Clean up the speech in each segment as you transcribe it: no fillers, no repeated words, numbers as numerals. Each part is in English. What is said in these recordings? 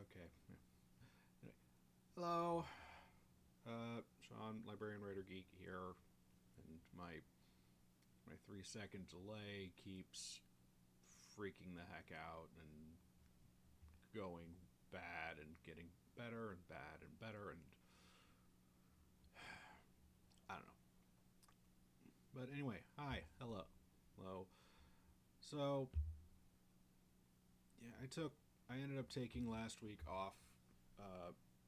Okay. Hello. Sean, Librarian Writer Geek here, and my 3 second delay keeps freaking the heck out and going bad and getting better and bad and better, and I don't know. But anyway, hi, hello. So, yeah, I ended up taking last week off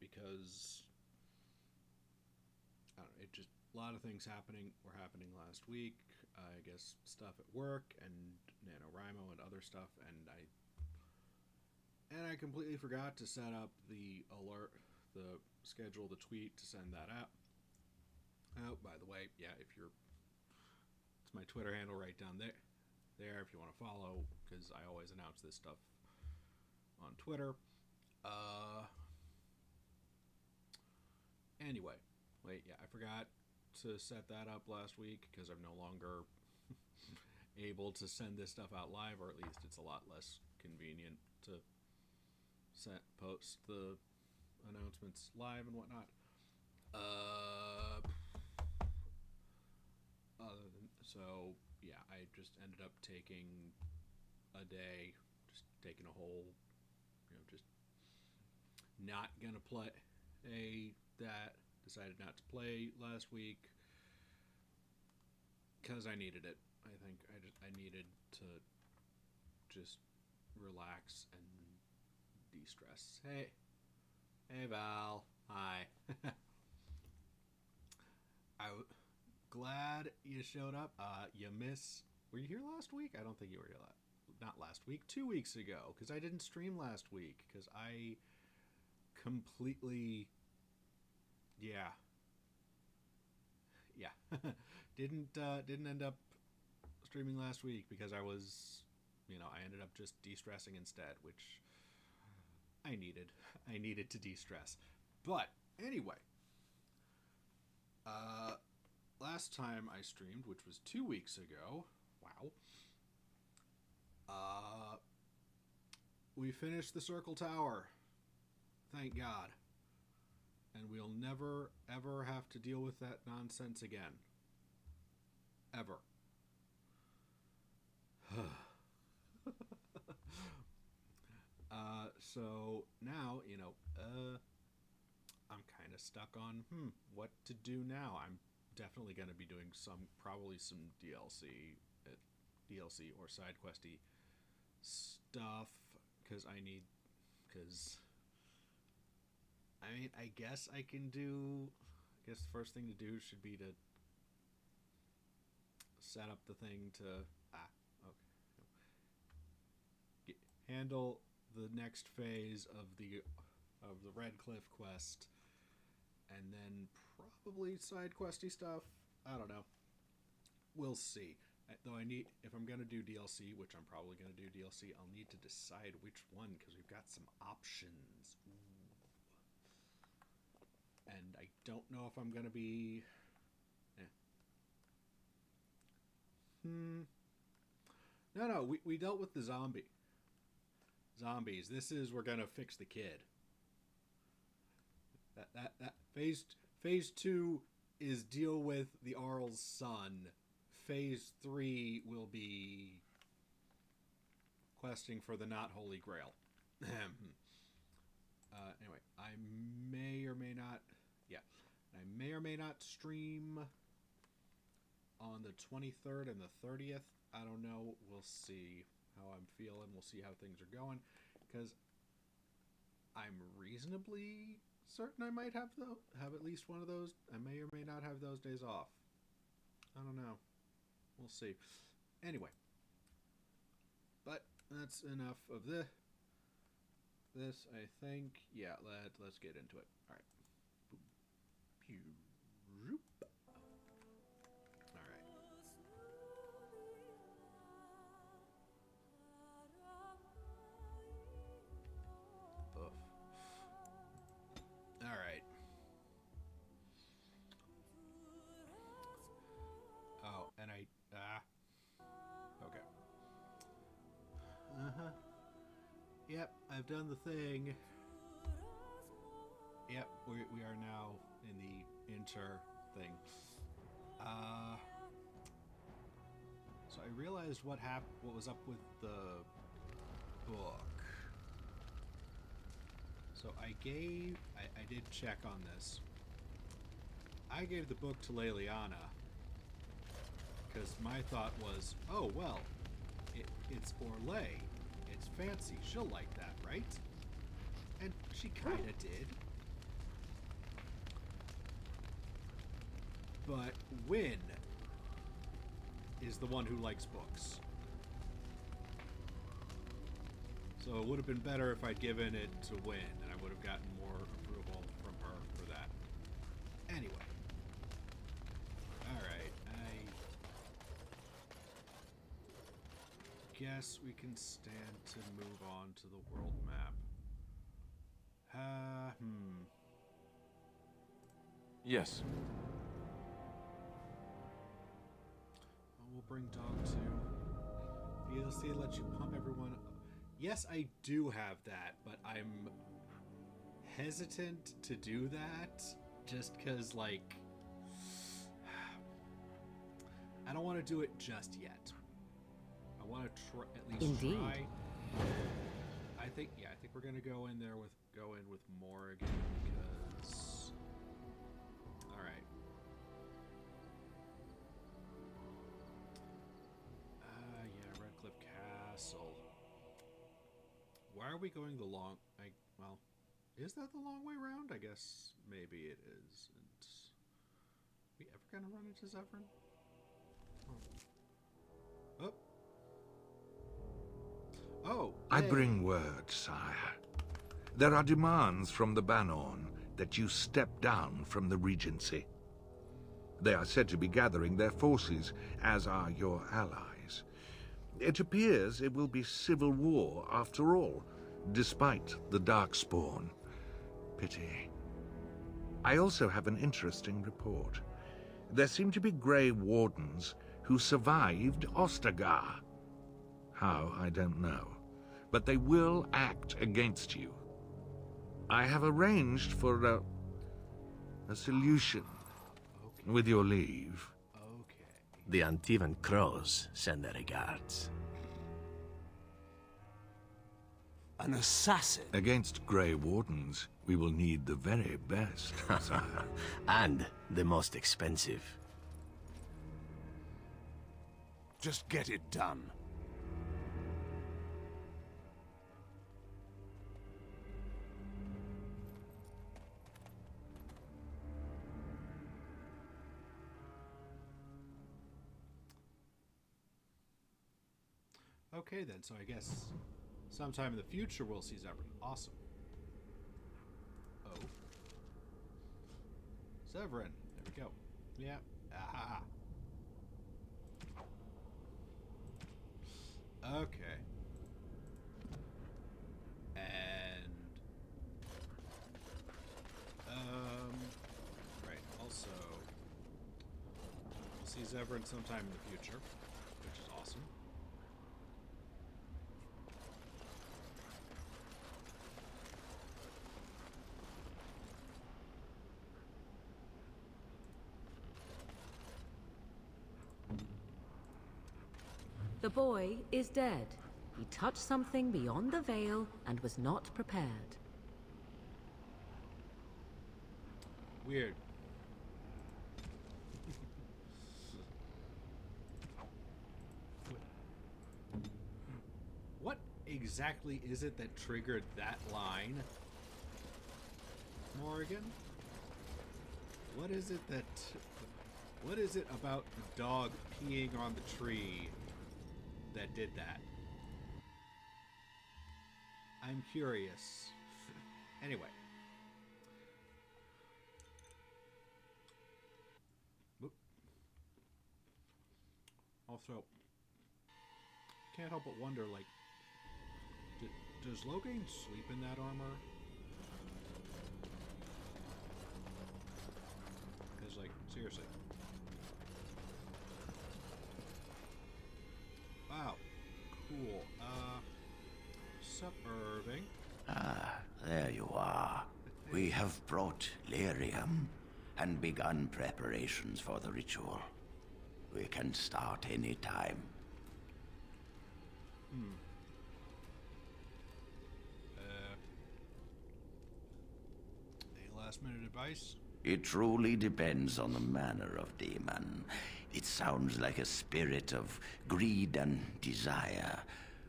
because I don't know, it just a lot of things were happening last week. I guess stuff at work and NaNoWriMo and other stuff, and I completely forgot to set up the schedule the tweet to send that out. Oh, by the way, yeah, it's my Twitter handle right down there if you want to follow, because I always announce this stuff on Twitter. Anyway, wait, yeah, I forgot to set that up last week because I'm no longer able to send this stuff out live, or at least it's a lot less convenient to post the announcements live and whatnot. So yeah, I just ended up taking a day, just taking a whole, just not gonna play that. Decided not to play last week because I needed it. I think I needed to just relax and de-stress. Hey Val, hi. Glad you showed up. Were you here last week? I don't think you were here not last week, 2 weeks ago, because I didn't stream last week because I completely, yeah, didn't end up streaming last week because I was, I ended up just de-stressing instead, which I needed to de-stress. But anyway, last time I streamed, which was 2 weeks ago, wow, we finished the Circle Tower. Thank God. And we'll never, ever have to deal with that nonsense again. Ever. So now, I'm kind of stuck on, what to do now. I'm definitely going to be doing probably some DLC or side questy stuff, because I guess the first thing to do should be to set up the thing to handle the next phase of the Redcliffe quest, and then probably side questy stuff. I don't know. We'll see. Though if I'm going to do DLC, which I'm probably going to do DLC, I'll need to decide which one, because we've got some options. Ooh. And I don't know if I'm going to be... No, we dealt with the zombies. This is, we're going to fix the kid. That phase 2 is deal with the Arl's son. Phase 3 will be questing for the not holy grail. Anyway, I may or may not stream on the 23rd and the 30th. I don't know. We'll see how I'm feeling. We'll see how things are going, because I'm reasonably certain I might have at least one of those. I may or may not have those days off. I don't know. We'll see. Anyway, but that's enough of this. I think. Yeah, let's get into it. All right. All right. Oof. All right. Oh, and okay. Yep, I've done the thing. Yep, we are now in the inter thing. So I realized what was up with the book. So I did check on this. I gave the book to Leliana because my thought was, oh well, it's Orlais. It's fancy. She'll like that, right? And she kind of did. But Wynne is the one who likes books. So it would have been better if I'd given it to Wynne, and I would have gotten more approval from her for that. Anyway. Alright, I guess we can stand to move on to the world map. Yes. We'll bring dog too. DLC lets you pump everyone. Yes, I do have that, but I'm hesitant to do that just because, like, I don't want to do it just yet. I want to at least try. I think we're gonna go in with Morrigan because. All right. Yeah, Redcliffe Castle. Why are we going the long? Well, is that the long way round? I guess maybe it is. And we ever gonna run into Zevran? Oh. Oh. I bring word, sire. There are demands from the Banon that you step down from the Regency. They are said to be gathering their forces, as are your allies. It appears it will be civil war after all, despite the Darkspawn. Pity. I also have an interesting report. There seem to be Grey Wardens who survived Ostagar. How, I don't know. But they will act against you. I have arranged for a solution, with your leave. Okay. The Antivan Crows send their regards. An assassin? Against Grey Wardens, we will need the very best, sire. And the most expensive. Just get it done. Okay then, so I guess sometime in the future we'll see Zevran. Awesome. Oh. Zevran. There we go. Yeah. Aha. Okay. And right, also we'll see Zevran sometime in the future, which is awesome. The boy is dead. He touched something beyond the veil and was not prepared. Weird. What exactly is it that triggered that line? Morrigan? What is it that... What is it about the dog peeing on the tree that did that? I'm curious. Anyway. Whoop. Also, can't help but wonder, like, does Loghain sleep in that armor? Because, like, seriously. Wow. Cool. Sup, Irving? Ah, there you are. We have brought lyrium and begun preparations for the ritual. We can start any time. Any last minute advice? It truly depends on the manner of demon. It sounds like a spirit of greed and desire,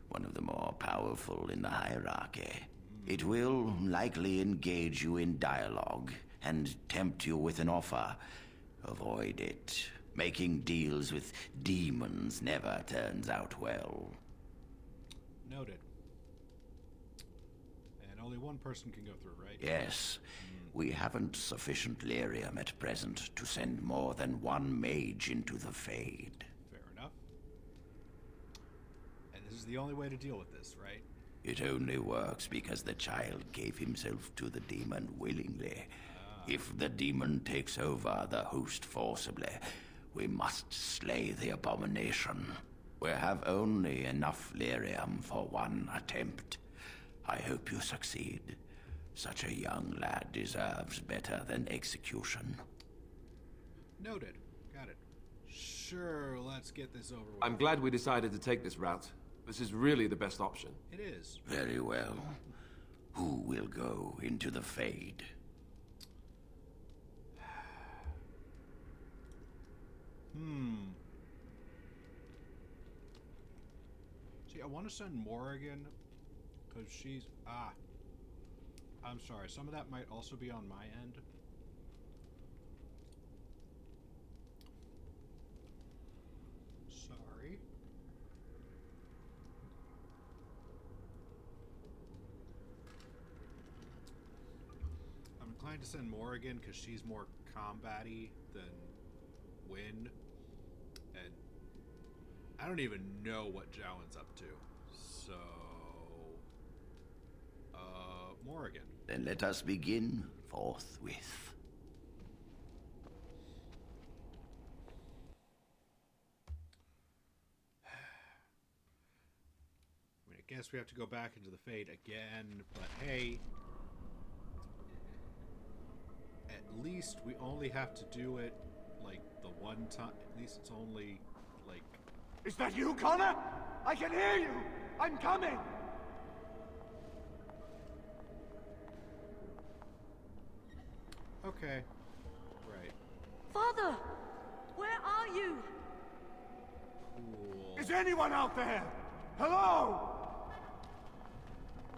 one of the more powerful in the hierarchy. It will likely engage you in dialogue and tempt you with an offer. Avoid it. Making deals with demons never turns out well. Noted. And only one person can go through, right? Yes. We haven't sufficient lyrium at present to send more than one mage into the Fade. Fair enough. And this is the only way to deal with this, right? It only works because the child gave himself to the demon willingly. If the demon takes over the host forcibly, we must slay the abomination. We have only enough lyrium for one attempt. I hope you succeed. Such a young lad deserves better than execution. Noted. Got it. Sure, let's get this over with. I'm glad we decided to take this route. This is really the best option. It is. Very well. Who will go into the Fade? See, I want to send Morrigan, because she's... I'm sorry, some of that might also be on my end. Sorry. I'm inclined to send Morrigan because she's more combat-y than Wynne. And I don't even know what Jowen's up to. So... Morrigan. Then let us begin forthwith. I mean, I guess we have to go back into the Fade again, but hey, at least we only have to do it, like, the one time. At least it's only, like... Is that you, Connor? I can hear you! I'm coming! Okay. Right. Father! Where are you? Cool. Is anyone out there? Hello?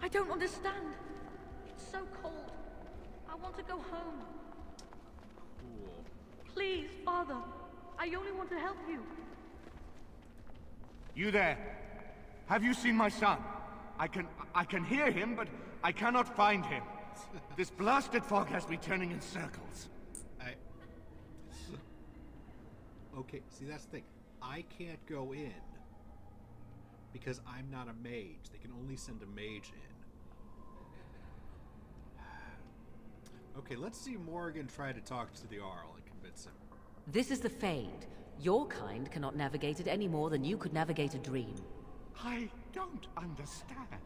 I don't understand. It's so cold. I want to go home. Cool. Please, Father. I only want to help you. You there? Have you seen my son? I can hear him, but I cannot find him. This blasted fog has me turning in circles. Okay, see, that's the thing. I can't go in because I'm not a mage. They can only send a mage in. Okay, let's see Morrigan try to talk to the Arl and convince him. This is the Fade. Your kind cannot navigate it any more than you could navigate a dream. I don't understand.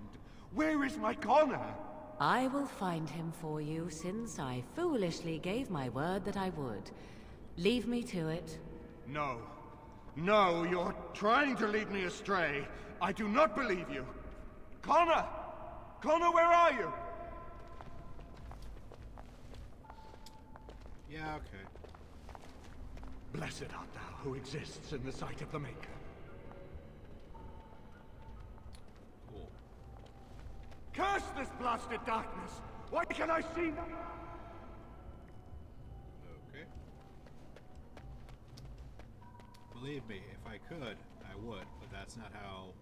Where is my Connor? I will find him for you, since I foolishly gave my word that I would. Leave me to it. No. No, you're trying to lead me astray. I do not believe you. Connor! Connor, where are you? Yeah, okay. Blessed art thou who exists in the sight of the Maker. Cool. Curse this blasted darkness! Why can I see no... Okay. Believe me, if I could, I would, but that's not how...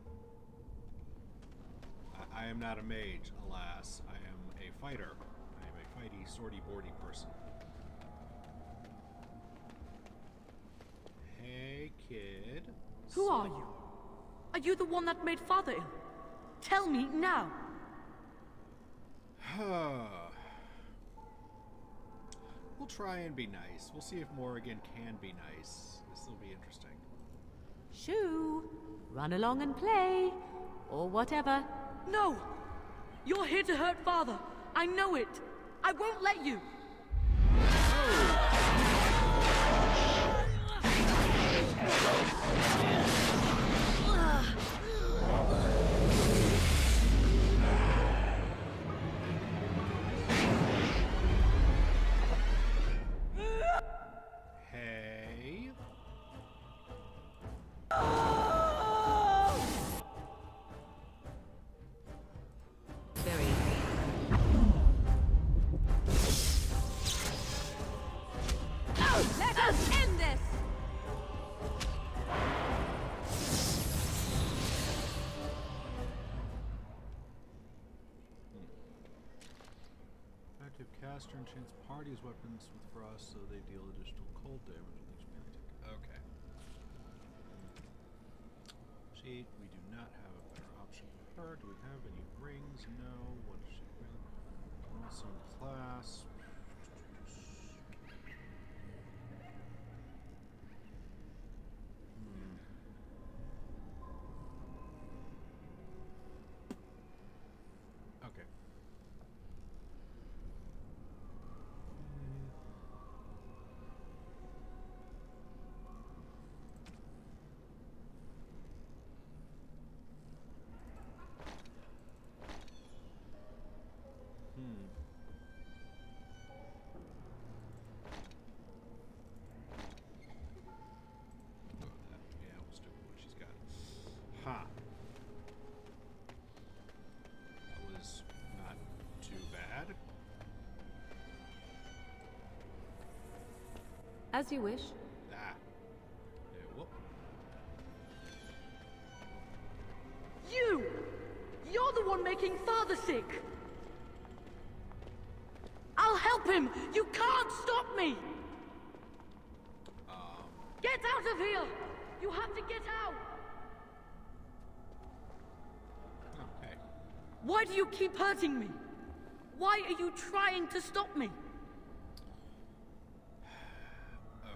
I am not a mage, alas. I am a fighter. I am a fighty, swordy-boardy person. Hey, kid. Who are you? Are you the one that made Father ill? Tell me now. We'll try and be nice. We'll see if Morrigan can be nice. This will be interesting. Shoo! Run along and play. Or whatever. No! You're here to hurt Father. I know it. I won't let you. Hey. Very. Let us end this! Active caster enchants party's weapons with frost so they deal additional cold damage with each melee attack. Okay. Sheet, we do not have a better option for her. Do we have any rings? No. What is she wearing? Also class. Okay. Go with that. Yeah, we'll stick with what she's got. Ha. That was not too bad. As you wish. Ah. Whoop. You! You're the one making Father sick! I'll help him! You can't stop me! Get out of here! You have to get out! Okay. Why do you keep hurting me? Why are you trying to stop me? Okay.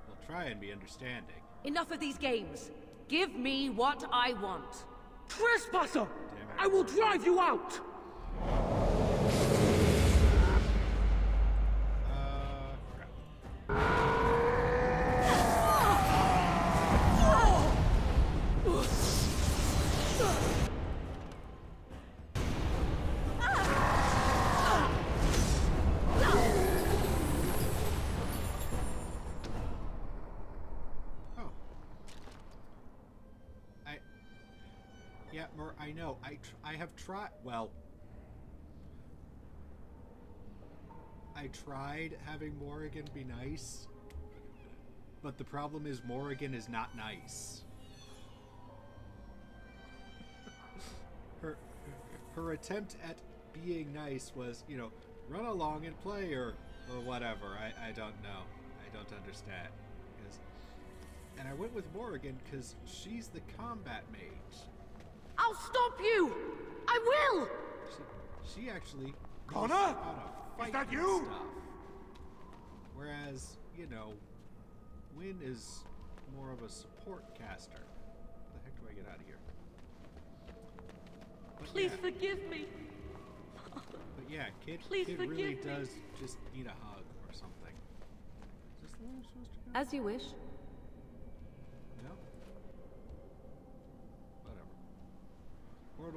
We'll try and be understanding. Enough of these games. Give me what I want. Trespasser! Damn it. I will drive you out! Crap. Oh. Yeah, I know. I have tried. Well, I tried having Morrigan be nice, but the problem is Morrigan is not nice. Her attempt at being nice was, you know, run along and play or whatever. I don't know. I don't understand. And I went with Morrigan because she's the combat mage. I'll stop you! I will! She actually Connor? knows how to fight Is that and you? stuff. Whereas, you know, Wynne is more of a support caster. How the heck do I get out of here? But Please yeah, forgive me. but yeah, kid Please really forgive me. does just need a hug or something. Is this the way I'm supposed to go? As you wish. No?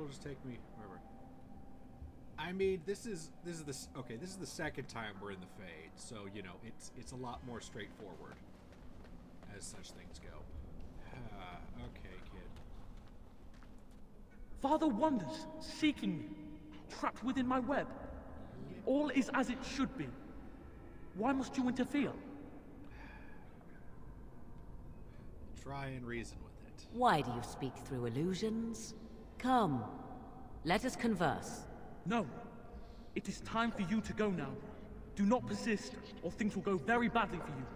it'll just take me wherever. I mean, this is the second time we're in the Fade, so you know it's a lot more straightforward as such things go. Okay, kid. Father wanders, seeking me, trapped within my web. All is as it should be. Why must you interfere? Try and reason with it. Why do you speak through illusions? Come, let us converse. No. It is time for you to go now. Do not persist, or things will go very badly for you.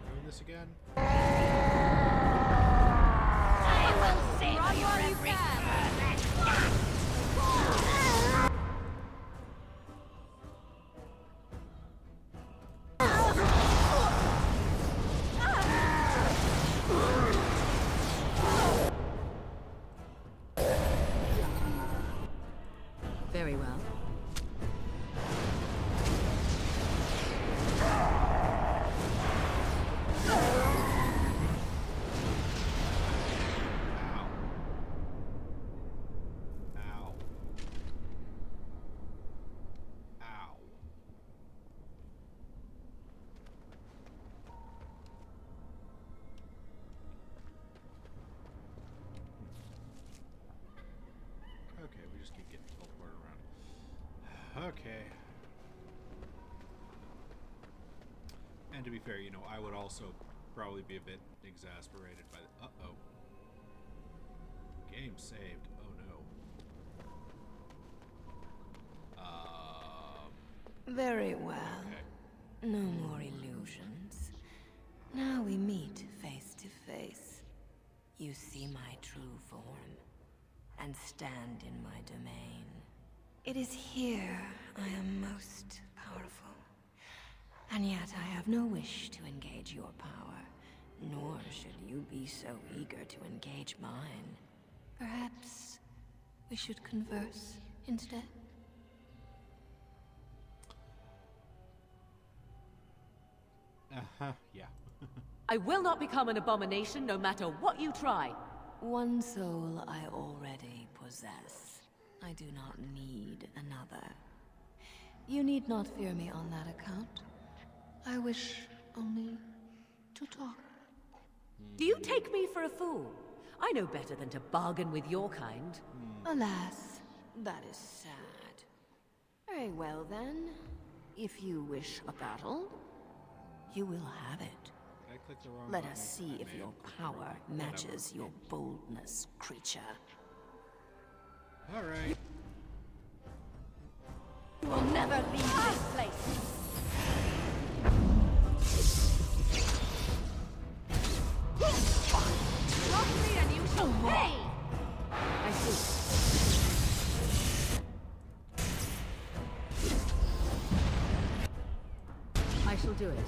Doing this again? I will save you every Very well. Ow. Ow. Okay, we just keep getting teleported around. Okay. And to be fair, you know, I would also probably be a bit exasperated by the... Uh-oh. Game saved. Oh, no. Very well. Okay. No more illusions. Now we meet face to face. You see my true form, and stand in my domain. It is here I am most powerful. And yet I have no wish to engage your power, nor should you be so eager to engage mine. Perhaps we should converse instead? Yeah. I will not become an abomination no matter what you try. One soul I already possess. I do not need another. You need not fear me on that account. I wish only to talk. Do you take me for a fool? I know better than to bargain with your kind. Alas, that is sad. Very well then. If you wish a battle, you will have it. Did I click the wrong Let button? us see I if may your have clicked power the wrong- matches your boldness, creature. Whatever. Alright. You will never leave this place. Trust me and you shall pay! I see. I shall do it.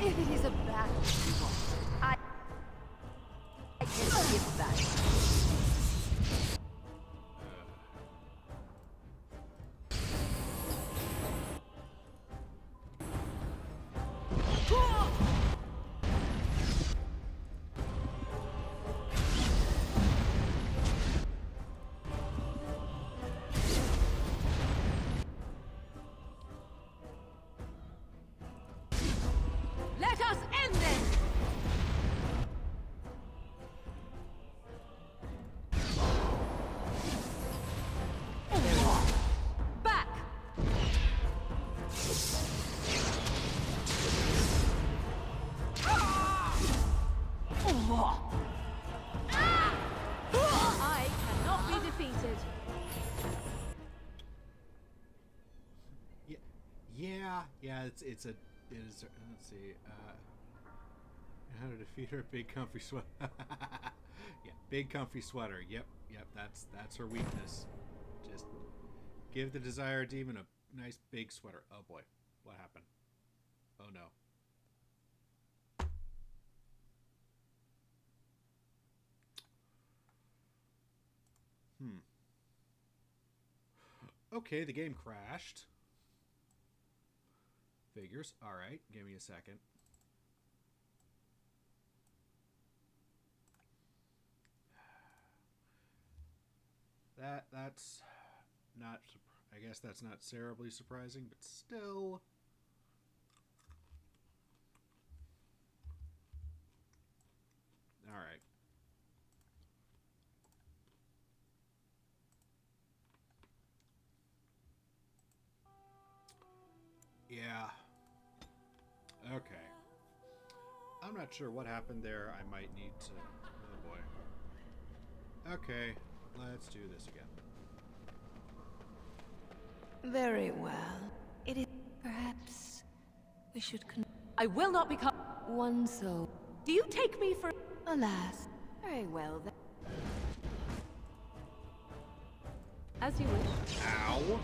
If it is a battle you want, I can give that. Let us end this! Back! I cannot be defeated. Yeah. It is. Let's see. How to defeat her? Big comfy sweater. Yeah, big comfy sweater. Yep. That's her weakness. Just Give the desired demon a nice big sweater. Oh boy. What happened? Oh no. Okay, the game crashed. Figures. Alright, give me a second. That's not... I guess that's not terribly surprising, but still... Alright. Yeah. Okay. I'm not sure what happened there. I might need to... Oh boy. Okay, let's do this again. Very well. It is... Perhaps we should I will not become... one soul. Do you take me for... Alas. Very well then. As you wish. Ow!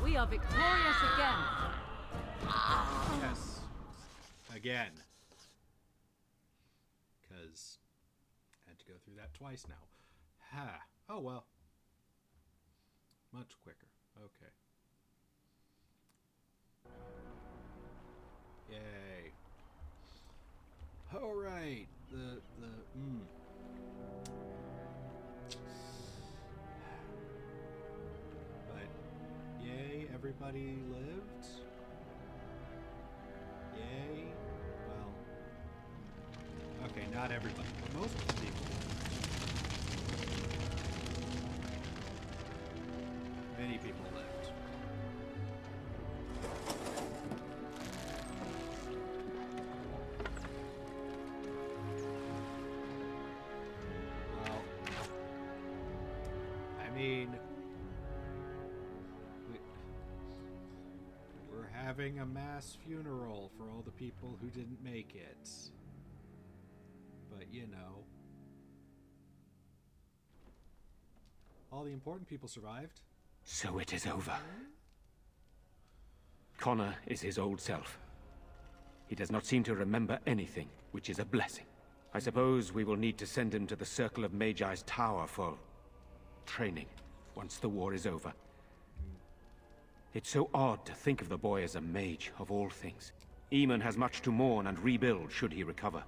We are victorious again. Yes. Again. Because I had to go through that twice now. Ha. Oh well. Much quicker. Okay. Yay. Alright. But yay, everybody lived. Yay. Well. Okay, not everybody, but most people. Many people lived. Well, I mean, we're having a mass funeral for all the people who didn't make it. But, you know, all the important people survived. So it is over. Connor is his old self. He does not seem to remember anything, which is a blessing. I suppose we will need to send him to the Circle of Magi's tower for training, once the war is over. It's so odd to think of the boy as a mage, of all things. Eamon has much to mourn and rebuild should he recover.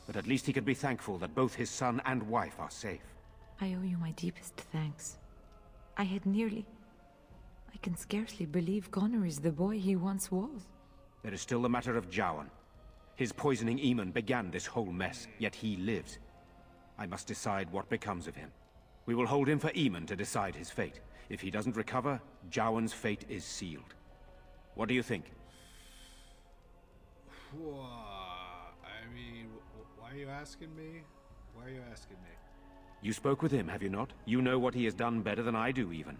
But at least he can be thankful that both his son and wife are safe. I owe you my deepest thanks. I had nearly... I can scarcely believe Connor is the boy he once was. There is still the matter of Jowan. His poisoning Eamon began this whole mess, yet he lives. I must decide what becomes of him. We will hold him for Eamon to decide his fate. If he doesn't recover, Jowan's fate is sealed. What do you think? I mean, why are you asking me? Why are you asking me? You spoke with him, have you not? You know what he has done better than I do, even.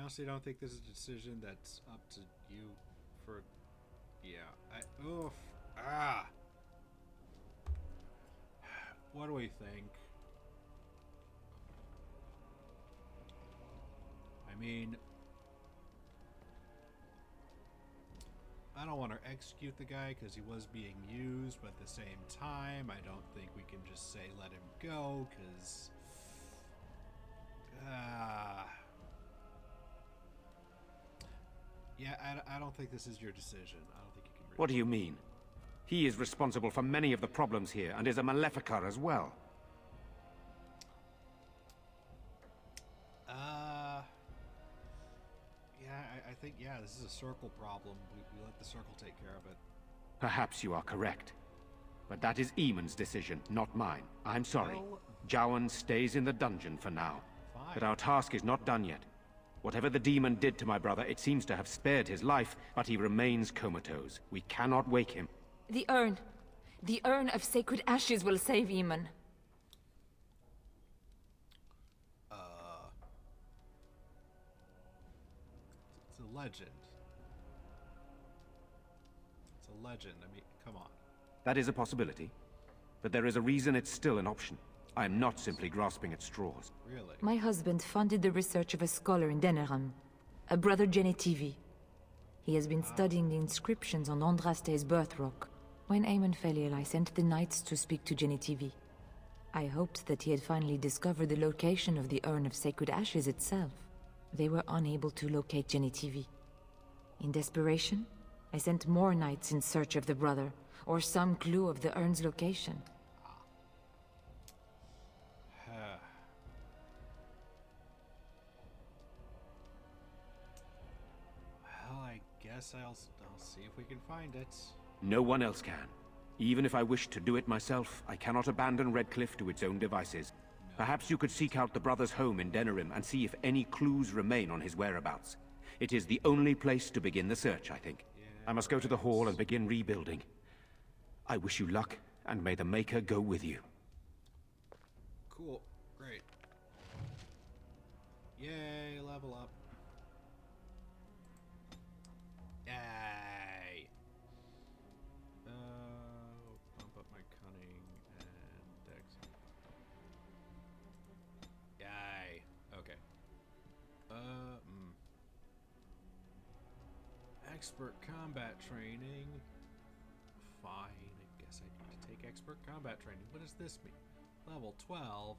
honestly don't think this is a decision that's up to you for... Yeah, oof. What do we think? I mean... I don't want to execute the guy because he was being used, but at the same time, I don't think we can just say let him go, because... yeah, I don't think this is your decision. I don't think you can... What do you mean? He is responsible for many of the problems here, and is a Maleficar as well. Yeah, I think, this is a circle problem. We let the circle take care of it. Perhaps you are correct. But that is Eamon's decision, not mine. I'm sorry. Well... Jowan stays in the dungeon for now. Fine. But our task is not done yet. Whatever the demon did to my brother, it seems to have spared his life, but he remains comatose. We cannot wake him. The urn. The urn of sacred ashes will save Eamon. It's a legend. It's a legend. I mean, come on. That is a possibility. But there is a reason it's still an option. I am not simply grasping at straws. Really? My husband funded the research of a scholar in Denerim, a brother Genetivi. He has been studying the inscriptions on Andraste's birth rock. When Eamon fell ill, I sent the knights to speak to Genetivi. I hoped that he had finally discovered the location of the urn of sacred ashes itself. They were unable to locate Genetivi. In desperation, I sent more knights in search of the brother, or some clue of the urn's location. Well, I guess I'll see if we can find it. No one else can. Even if I wished to do it myself, I cannot abandon Redcliffe to its own devices. No. Perhaps you could seek out the brother's home in Denerim and see if any clues remain on his whereabouts. It is the only place to begin the search, I think. Yeah, I must go to the hall and begin rebuilding. I wish you luck, and may the Maker go with you. Cool. Great. Yay, level up. Yay! Bump up my cunning and dex. Yay! Okay. Expert combat training. Fine, I guess I need to take expert combat training. What does this mean? Level 12.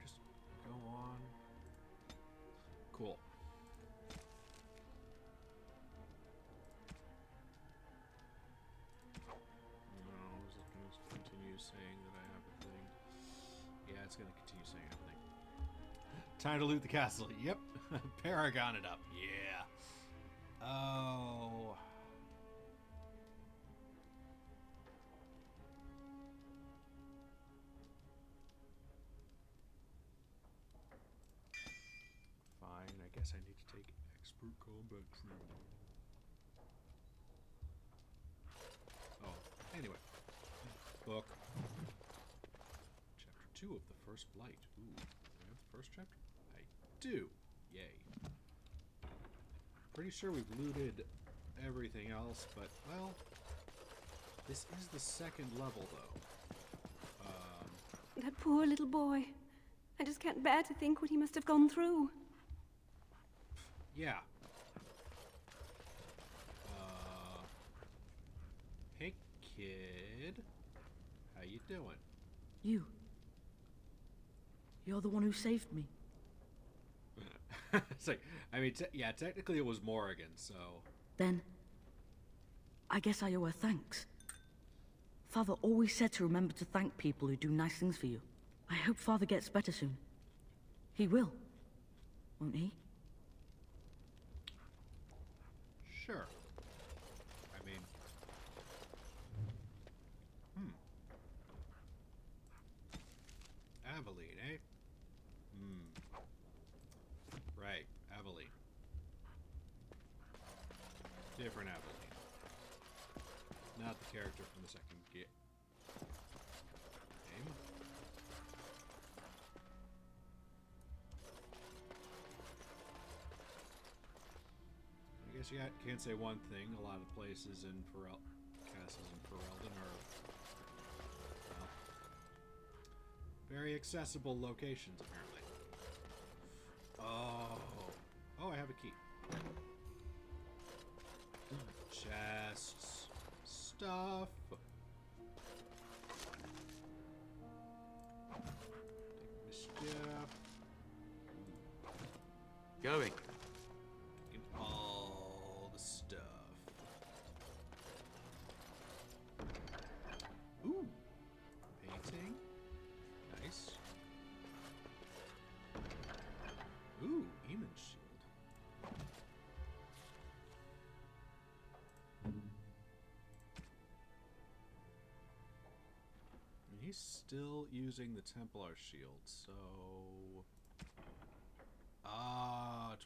Just go on. Cool. No, is it going to continue saying that I have a thing? Yeah, it's going to continue saying I have a thing. Time to loot the castle. Yep. Paragon it up. Yeah. Oh. Fine, I guess I need to take expert combat training. Oh, anyway. Book. Chapter 2 of the First Blight. Ooh, do I have the first chapter? I do. Yay. Pretty sure we've looted everything else, but, well, this is the second level, though. That poor little boy. I just can't bear to think what he must have gone through. Yeah. Hey, kid. How you doing? You're the one who saved me. It's like, I mean, yeah, technically it was Morrigan, so... Then, I guess I owe her thanks. Father always said to remember to thank people who do nice things for you. I hope Father gets better soon. He will, won't he? Sure. I mean... Aveline, eh? Right, Aveline. Different Aveline. Not the character from the second game. guess you can't say one thing. A lot of places in castles in Ferelden are, well, very accessible locations, apparently. Oh, I have a key. Chests. Stuff. Mischief. Going. Get all the stuff. Ooh. Painting. Nice. Ooh, Eamon's shield. And he's still using the Templar shield, so...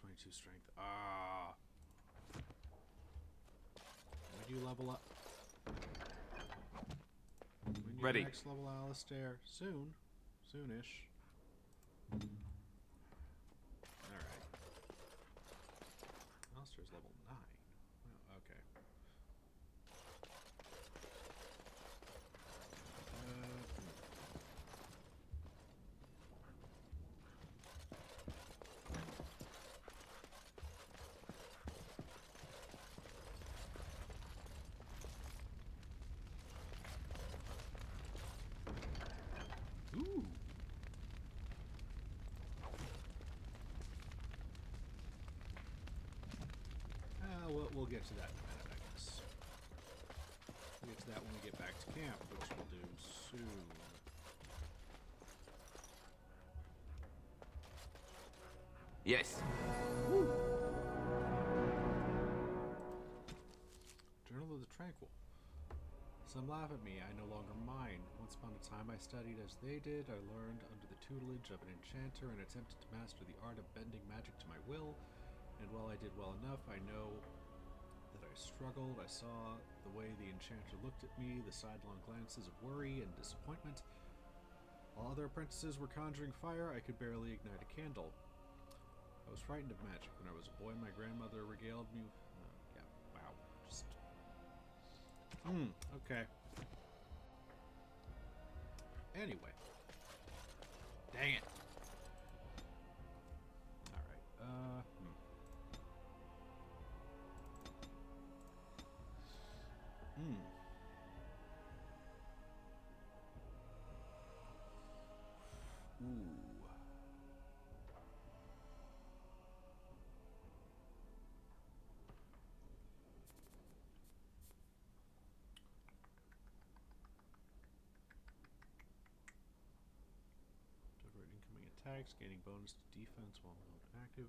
22 strength. When do you level up? When do you Ready. next level Alistair? Soon. Soonish. Alright. Alistair's level 9. Oh, okay. Ooh. We'll get to that in a minute, I guess. We'll get to that when we get back to camp, which we'll do soon. Yes. Woo. Journal of the Tranquil. Some laugh at me, I no longer mind. Once upon a time I studied as they did. I learned under the tutelage of an enchanter and attempted to master the art of bending magic to my will. And while I did well enough, I know that I struggled. I saw the way the enchanter looked at me, the sidelong glances of worry and disappointment. While other apprentices were conjuring fire, I could barely ignite a candle. I was frightened of magic. When I was a boy, my grandmother regaled me with... yeah, wow. Just... okay. Anyway. Dang it. Alright, Ooh. Divert incoming attacks, gaining bonus to defense while not active.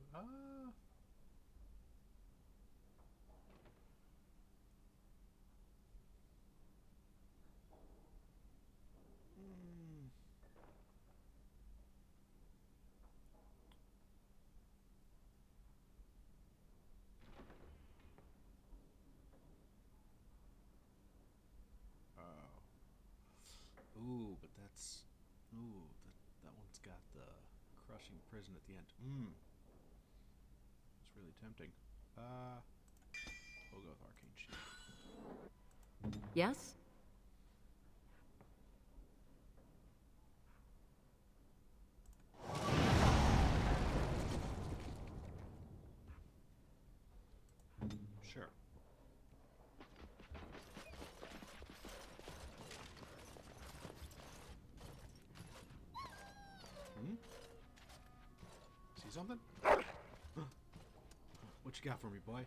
Ooh, but that's... Ooh, that one's got the crushing prison at the end. It's really tempting. We'll go with Arcane Shield. Yes? Sure. See something? What you got for me, boy?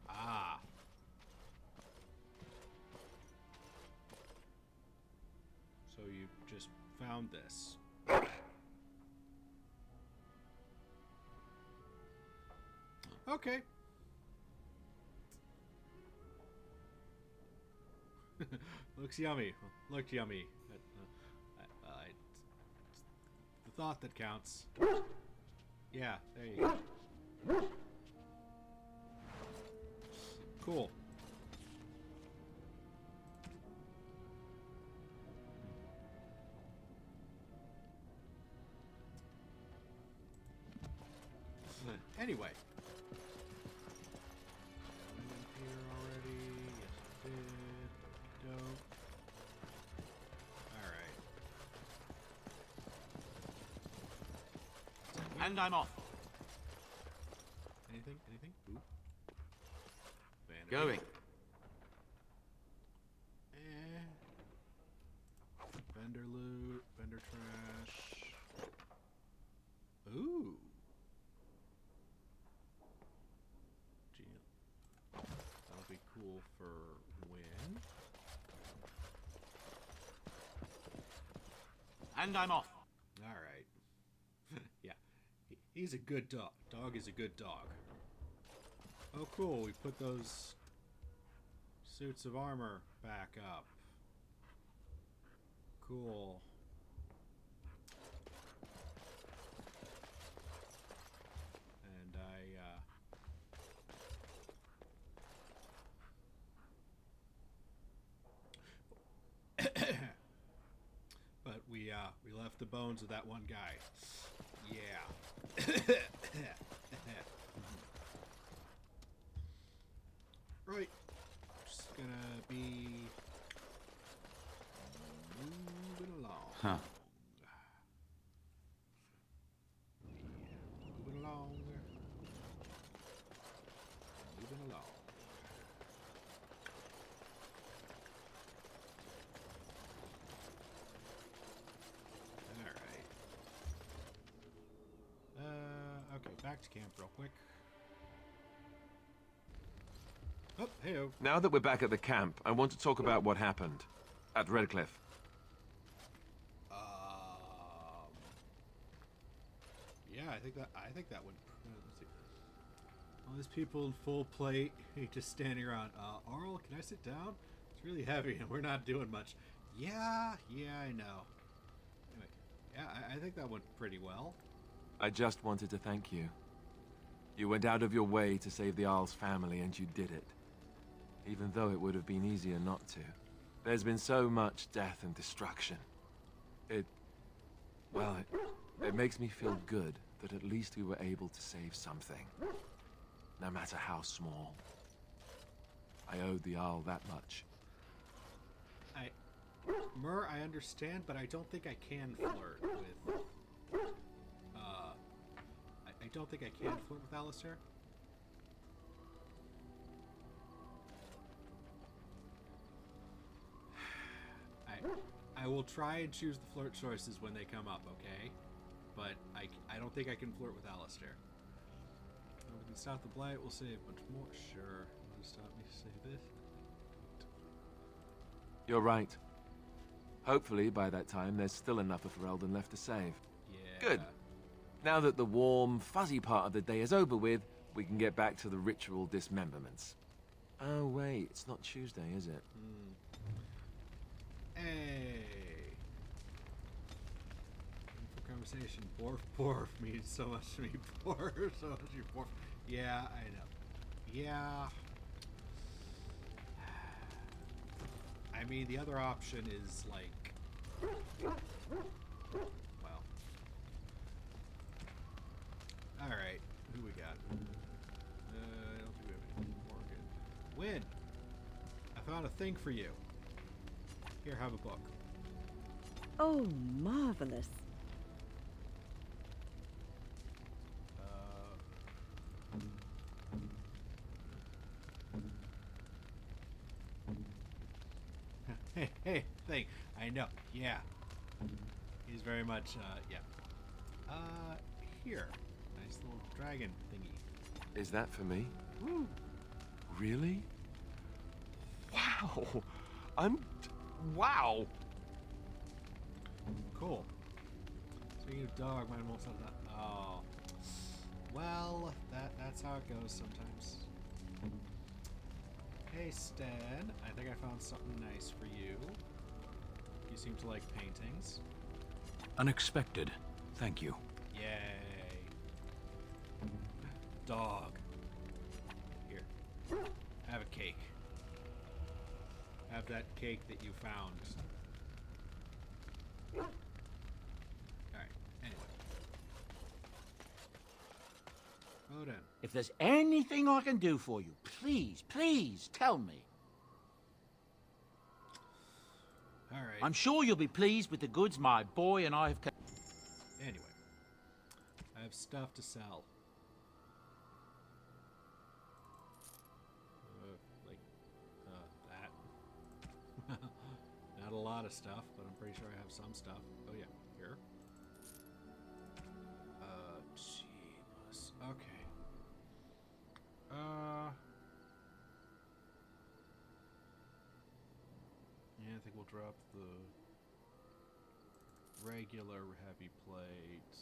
Ah. So you just found this. Okay. Looks yummy. Looked yummy. It's the thought that counts. Yeah, there you go. Cool. Anyway. And I'm off. Anything? Ooh. Vanity. Going. Vendor loot, vendor trash. Ooh. Gee, that'll be cool for Wynne. And I'm off. All right. Yeah, he's a good dog. Dog is a good dog. Oh, cool. We put those suits of armor back up. Cool. And but we left the bones of that one guy. Yeah. Right. Just gonna be moving along. Huh. Moving along. Moving along. Alright. Okay, back to camp real quick. Oh, hey-o. Now that we're back at the camp, I want to talk about what happened at Redcliffe. Yeah, I think that would. Let's see. All these people in full plate, just standing around. Arl, can I sit down? It's really heavy, and we're not doing much. Yeah, I know. Anyway, yeah, I think that went pretty well. I just wanted to thank you. You went out of your way to save the Arl's family, and you did it. Even though it would have been easier not to. There's been so much death and destruction. It makes me feel good that at least we were able to save something. No matter how small. I owed the Arl that much. Mur, I understand, but I don't think I can flirt with... I don't think I can flirt with Alistair. I will try and choose the flirt choices when they come up, okay? But I don't think I can flirt with Alistair. We can stop the blight, we'll save a bunch more. Sure. Will stop me to save this? You're right. Hopefully, by that time, there's still enough of Ferelden left to save. Yeah. Good. Now that the warm, fuzzy part of the day is over with, we can get back to the ritual dismemberments. Oh, wait, it's not Tuesday, is it? Hey. For conversation, borf means so much to me. Borf, so much to me. Borf. Yeah, I know. Yeah. I mean, the other option is like, well. All right, who we got? I don't think we have anything. Morrigan. Wynne, I found a thing for you. Here, have a book. Oh, marvelous. Hey, thing. I know. Yeah. He's very much, yeah. Here. Nice little dragon thingy. Is that for me? Woo. Really? Wow. Wow. Cool. Speaking of dog, mine won't set that. Oh. Well, that's how it goes sometimes. Hey, Sten. I think I found something nice for you. You seem to like paintings. Unexpected. Thank you. Yay. Dog. Here. Have a cake. Have that cake that you found. Alright, anyway. Bodhan. If there's anything I can do for you, please tell me. Alright. I'm sure you'll be pleased with the goods my boy and I have... Anyway. have stuff to sell. That. Not a lot of stuff, but I'm pretty sure I have some stuff. Oh yeah, here. Jeebus. Okay. Yeah, I think we'll drop the regular heavy plate.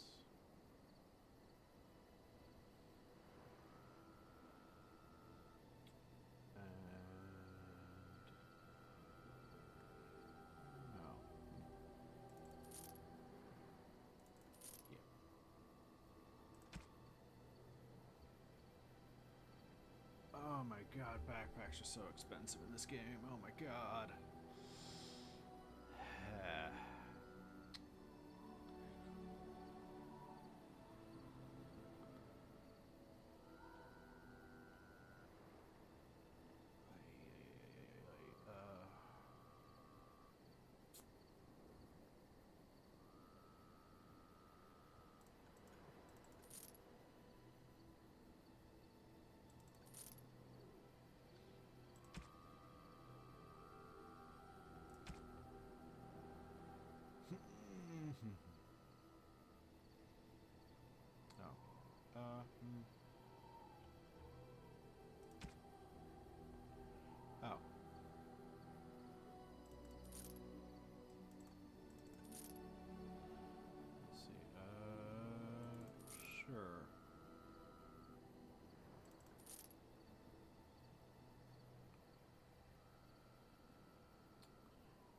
Oh my god, backpacks are so expensive in this game. Oh my god. Oh. Let's see. Sure.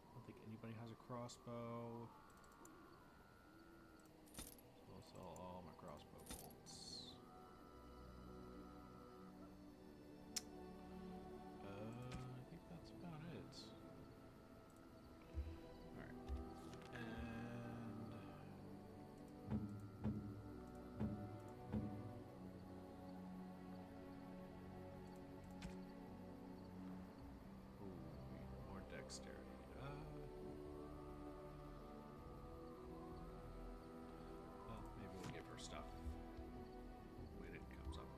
I don't think anybody has a crossbow. So I'll sell all my crossbow bolts. I think that's about it. Alright. More dexterity. Well, maybe we'll give her stuff when it comes up.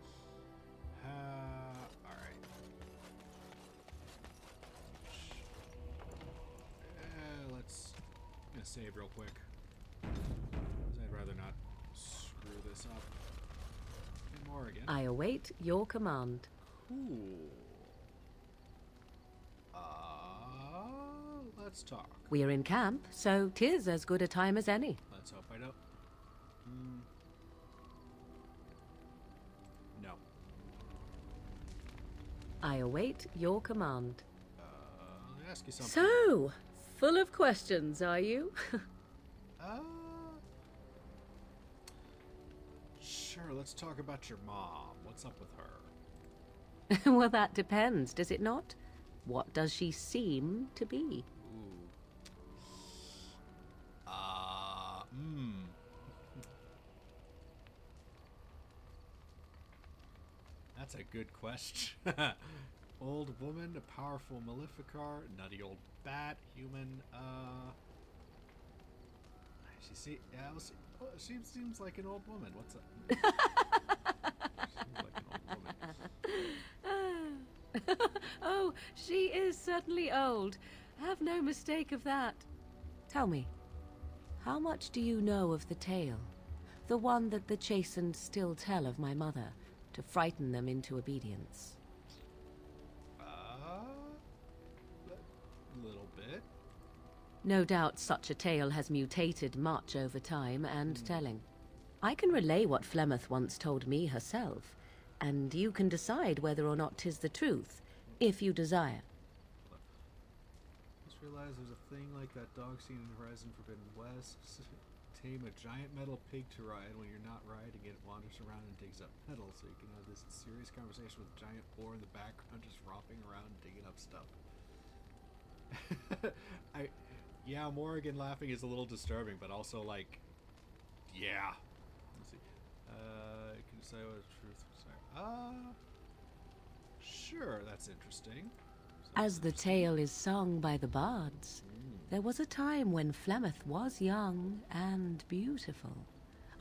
Alright. Let's gonna save real quick. 'Cause I'd rather not screw this up. Hey, Morrigan. I await your command. Cool. Let's talk. We are in camp, so 'tis as good a time as any. Let's hope I don't. No. I await your command. Let me ask you something. So, full of questions, are you? Sure, let's talk about your mom. What's up with her? Well, that depends, does it not? What does she seem to be? That's a good question. Old woman, a powerful maleficar, nutty old bat, human, she seems like an old woman. What's up? Seems like an old woman. Oh, she is certainly old. Have no mistake of that. Tell me, how much do you know of the tale? The one that the chastened still tell of my mother, to frighten them into obedience. A little bit. No doubt such a tale has mutated much over time and telling. I can relay what Flemeth once told me herself, and you can decide whether or not 'tis the truth, if you desire. Just realized there's a thing like that dog seen in Horizon Forbidden West. Tame a giant metal pig to ride. When you're not riding it, wanders around and digs up metal, so you can have this serious conversation with a giant boar in the background just romping around digging up stuff. Yeah, Morrigan laughing is a little disturbing, but also like, yeah. Let's see. You can say what the truth. Sure, that's interesting. As the tale is sung by the bards, there was a time when Flemeth was young and beautiful.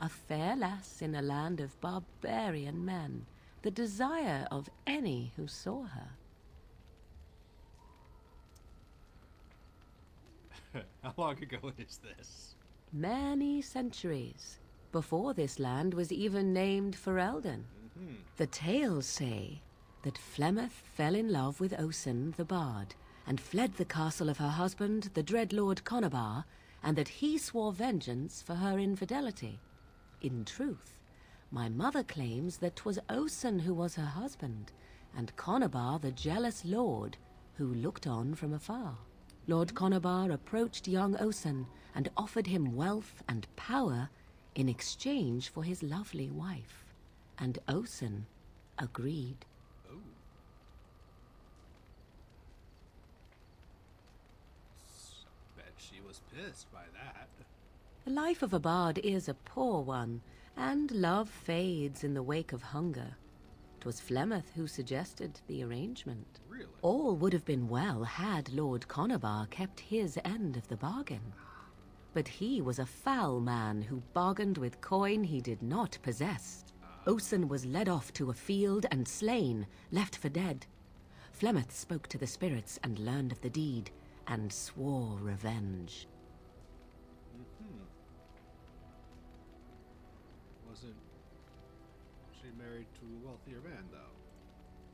a fair lass in a land of barbarian men, the desire of any who saw her. How long ago is this? Many centuries, before this land was even named Ferelden. The tales say that Flemeth fell in love with Osen the Bard, and fled the castle of her husband, the dread Lord Conabar, and that he swore vengeance for her infidelity. In truth, my mother claims that 'twas Osen who was her husband, and Conabar the jealous lord who looked on from afar. Lord Conabar approached young Osen and offered him wealth and power in exchange for his lovely wife, and Osen agreed. Bet she was pissed by that. The life of a bard is a poor one, and love fades in the wake of hunger. 'Twas Flemeth who suggested the arrangement. Really? All would have been well had Lord Conabar kept his end of the bargain. But he was a foul man who bargained with coin he did not possess. Osen was led off to a field and slain, left for dead. Flemeth spoke to the spirits and learned of the deed, and swore revenge. Wasn't she married to a wealthier man, though?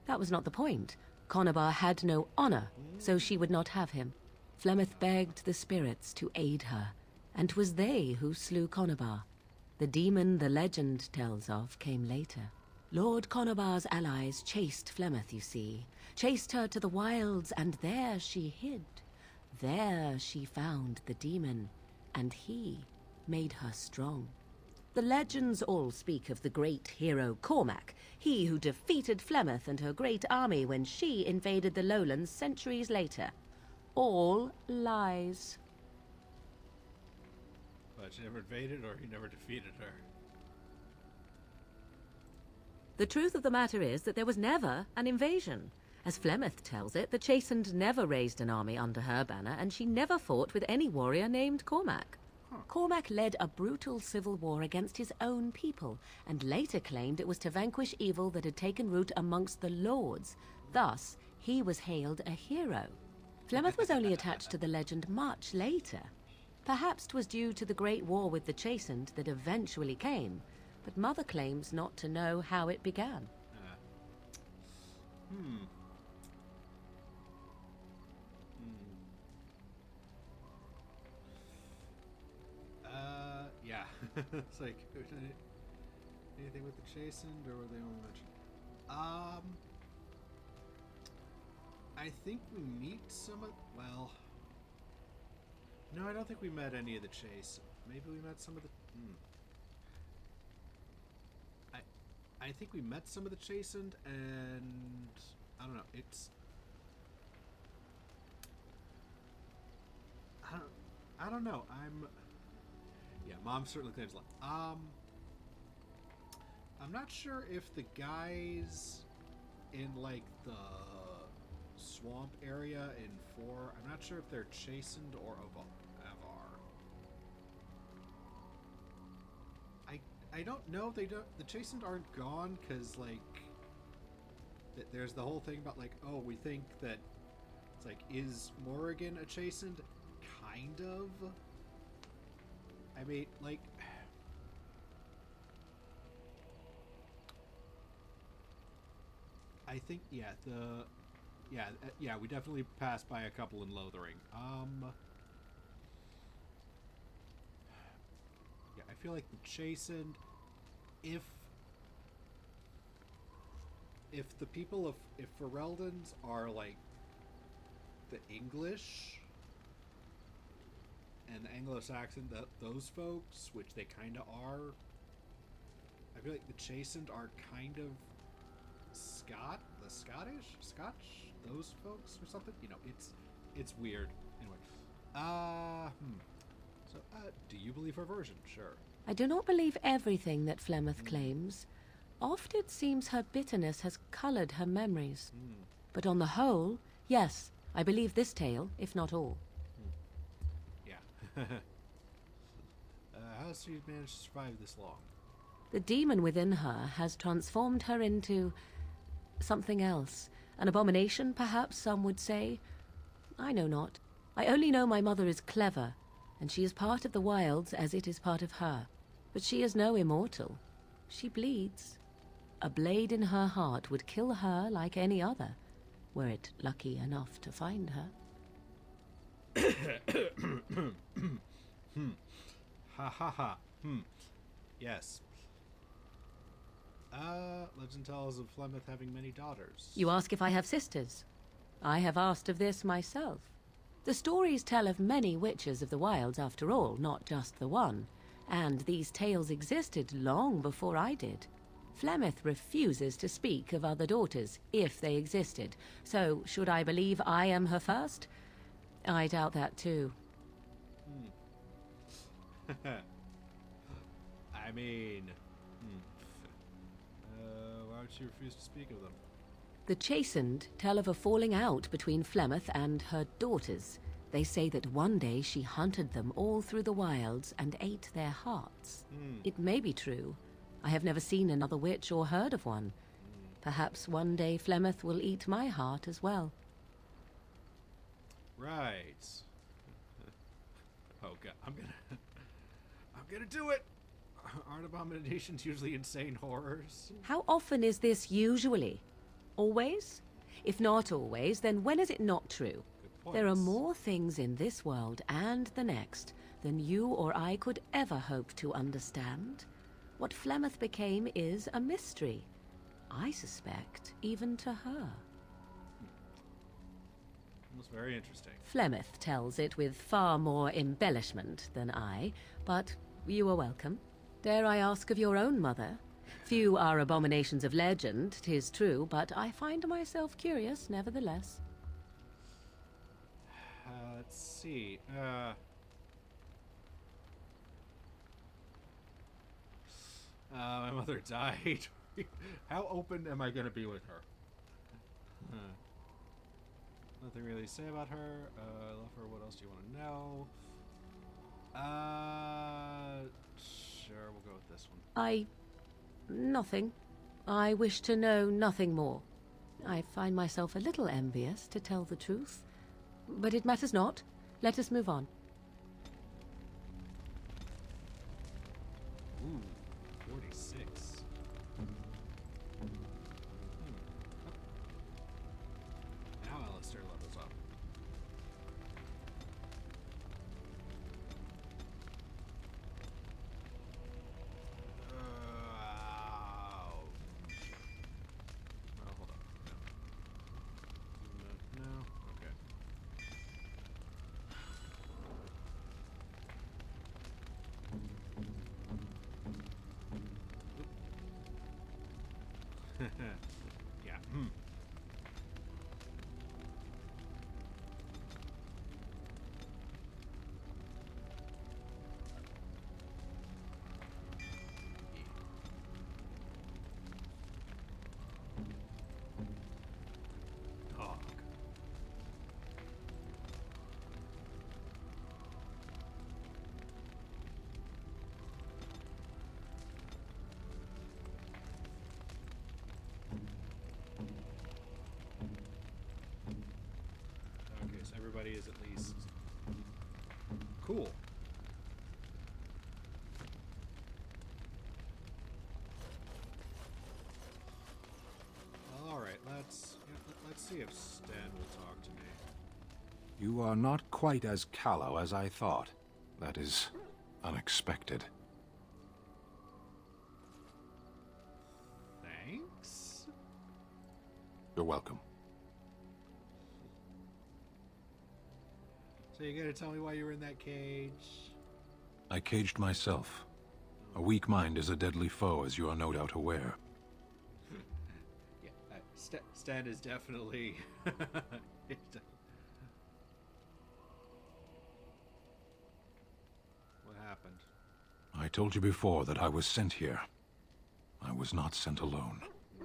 That was not the point. Conabar had no honor, so she would not have him. Flemeth begged the spirits to aid her, and 'twas they who slew Conabar. The demon the legend tells of came later. Lord Conabar's allies chased Flemeth, you see, chased her to the wilds, and there she hid. There she found the demon, and he made her strong. The legends all speak of the great hero Cormac, he who defeated Flemeth and her great army when she invaded the lowlands centuries later. All lies. But she never invaded, or he never defeated her. The truth of the matter is that there was never an invasion. As Flemeth tells it, the Chastened never raised an army under her banner, and she never fought with any warrior named Cormac. Cormac led a brutal civil war against his own people, and later claimed it was to vanquish evil that had taken root amongst the lords. Thus, he was hailed a hero. Flemeth was only attached to the legend much later. Perhaps 'twas due to the great war with the Chastened that eventually came, but Mother claims not to know how it began. Yeah. It's like, anything with the Chastened, or were they only mentioned? I think we meet some of, well, no, I don't think we met any of the Chase. Maybe we met some of the, I think we met some of the Chastened, and I don't know, it's, I don't know, yeah, Mom certainly claims a lot. I'm not sure if the guys in, like, the swamp area in 4, I'm not sure if they're Chastened or Avar. I don't know. The Chastened aren't gone, because, like, there's the whole thing about, like, oh, we think that it's like, is Morrigan a Chastened? Kind of. I mean, like, I think, yeah, we definitely passed by a couple in Lothering. Yeah, I feel like the Chastened, if the people of, if Fereldans are, like, the English and the Anglo-Saxon, those folks, which they kind of are, I feel like the Chastened are kind of Scotch, those folks or something. You know, it's weird. Anyway, so do you believe her version? Sure. I do not believe everything that Flemeth claims. Oft it seems her bitterness has colored her memories. But on the whole, yes, I believe this tale, if not all. Yeah. How has she managed to survive this long? The demon within her has transformed her into something else. An abomination, perhaps some would say. I know not. I only know my mother is clever, and she is part of the wilds as it is part of her. But she is no immortal. She bleeds. A blade in her heart would kill her like any other, were it lucky enough to find her. Ha ha ha. Yes. Legend tells of Flemeth having many daughters. You ask if I have sisters. I have asked of this myself. The stories tell of many witches of the wilds after all, not just the one. And these tales existed long before I did. Flemeth refuses to speak of other daughters, if they existed. So, should I believe I am her first? I doubt that too. I mean... why would she refuse to speak of them? The Chastened tell of a falling out between Flemeth and her daughters. They say that one day she hunted them all through the wilds and ate their hearts. It may be true. I have never seen another witch or heard of one. Perhaps one day Flemeth will eat my heart as well. Right. Oh god, I'm gonna do it! Aren't abominations usually insane horrors? How often is this usually? Always? If not always, then when is it not true? There are more things in this world and the next than you or I could ever hope to understand. What Flemeth became is a mystery. I suspect, even to her. That's very interesting. Flemeth tells it with far more embellishment than I, but you are welcome. Dare I ask of your own mother? Few are abominations of legend, 'tis true, but I find myself curious nevertheless. Let's see. My mother died. How open am I going to be with her? Nothing really to say about her. I love her. What else do you want to know? Sure, we'll go with this one. Nothing. I wish to know nothing more. I find myself a little envious, to tell the truth. But it matters not. Let us move on. Ooh, 46. Now Alistair levels up. Oh, hold on. No. Okay. Yeah. Dog. Okay, so everybody is at least cool. All right, let's see if Sten will talk to me. You are not quite as callow as I thought. That is unexpected. Thanks. You're welcome. So you gotta tell me why you were in that cage? I caged myself. A weak mind is a deadly foe, as you are no doubt aware. Yeah, Sten is definitely... What happened? I told you before that I was sent here. I was not sent alone.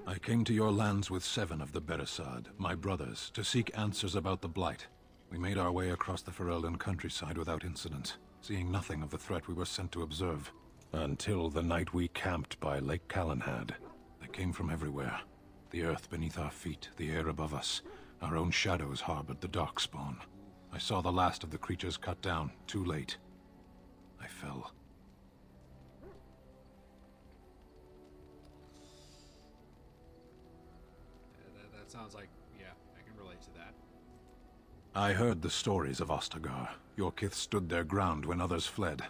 I came to your lands with 7 of the Beresad, my brothers, to seek answers about the Blight. We made our way across the Ferelden countryside without incident. seeing nothing of the threat we were sent to observe. Until the night we camped by Lake Calenhad. They came from everywhere. The earth beneath our feet, the air above us. Our own shadows harbored the darkspawn. I saw the last of the creatures cut down, too late. I fell. That sounds like, yeah, I can relate to that. I heard the stories of Ostagar. Your kith stood their ground when others fled.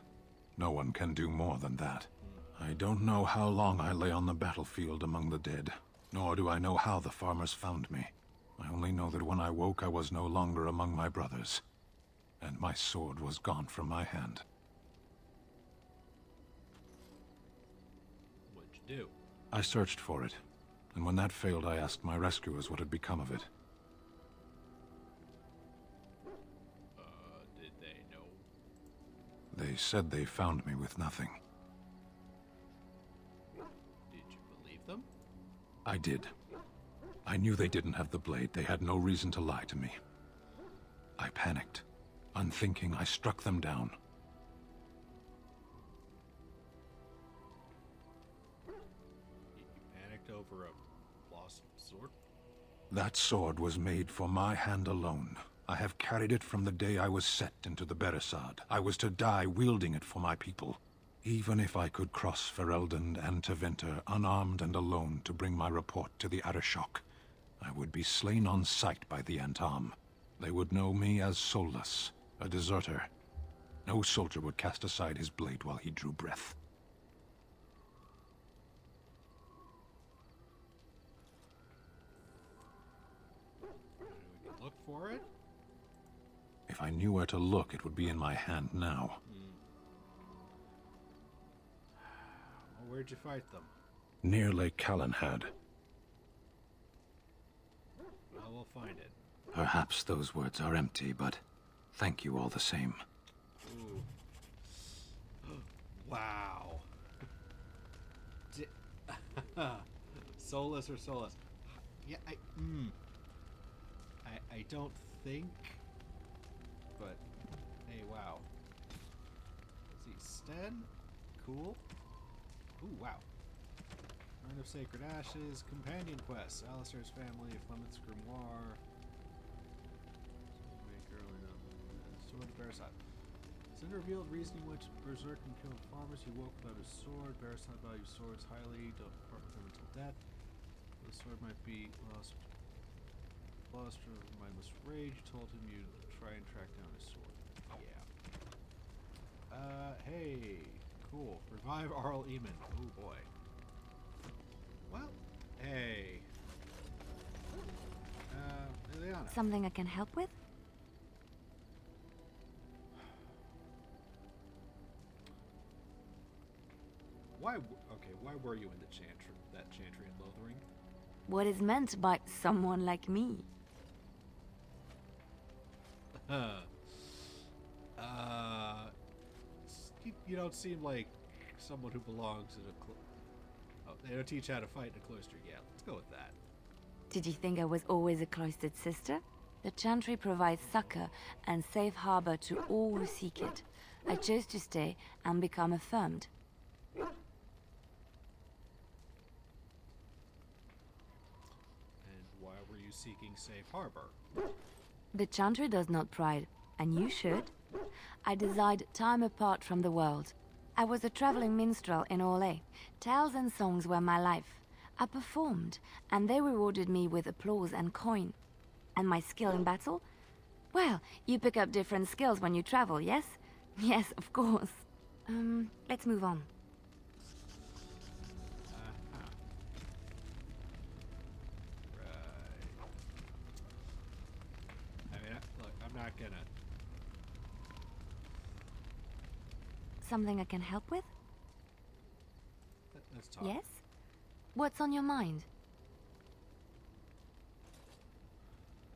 No one can do more than that. I don't know how long I lay on the battlefield among the dead, nor do I know how the farmers found me. I only know that when I woke I was no longer among my brothers, and my sword was gone from my hand. What'd you do? I searched for it, and when that failed I asked my rescuers what had become of it. Did they know? They said they found me with nothing. Did you believe them? I did. I knew they didn't have the blade. They had no reason to lie to me. I panicked. Unthinking, I struck them down. You panicked over a lost sword? That sword was made for my hand alone. I have carried it from the day I was set into the Beresad. I was to die wielding it for my people. Even if I could cross Ferelden and Tevinter unarmed and alone to bring my report to the Arishok, I would be slain on sight by the Antam. They would know me as soulless, a deserter. No soldier would cast aside his blade while he drew breath. We can look for it? If I knew where to look, it would be in my hand now. Well, where'd you fight them? Near Lake Calenhad. Well, we'll find it. Perhaps those words are empty, but thank you all the same. Ooh. Wow. Soulless or soulless? Yeah, I don't think, but hey, wow. Let's see, Sten? Cool. Ooh, wow. Urn of Sacred Ashes, Companion Quest, Alistair's Family, Flemeth's Grimoire, Sword of Beresad. Sin revealed reason he went to berserk and killed farmers. He woke without his sword. Beresad values swords highly. Don't part with them until death. The sword might be lost. Lost or mindless rage. You told him you'd try and track down his sword. Yeah. Hey. Cool. Revive Arl Eamon. Oh boy. Well, hey. Leliana. Something I can help with? Why were you in that chantry in Lothering? What is meant by someone like me? You don't seem like someone who belongs in a they don't teach how to fight in a cloister. Yeah, let's go with that. Did you think I was always a cloistered sister? The chantry provides succor and safe harbor to all who seek it. I chose to stay and become affirmed. And why were you seeking safe harbor? The chantry does not pride, and you should. I desired time apart from the world. I was a traveling minstrel in Orlais. Tales and songs were my life. I performed, and they rewarded me with applause and coin. And my skill in battle? Well, you pick up different skills when you travel, yes? Yes, of course. Let's move on. Look, I'm not gonna... Something I can help with? Let's talk. Yes? What's on your mind?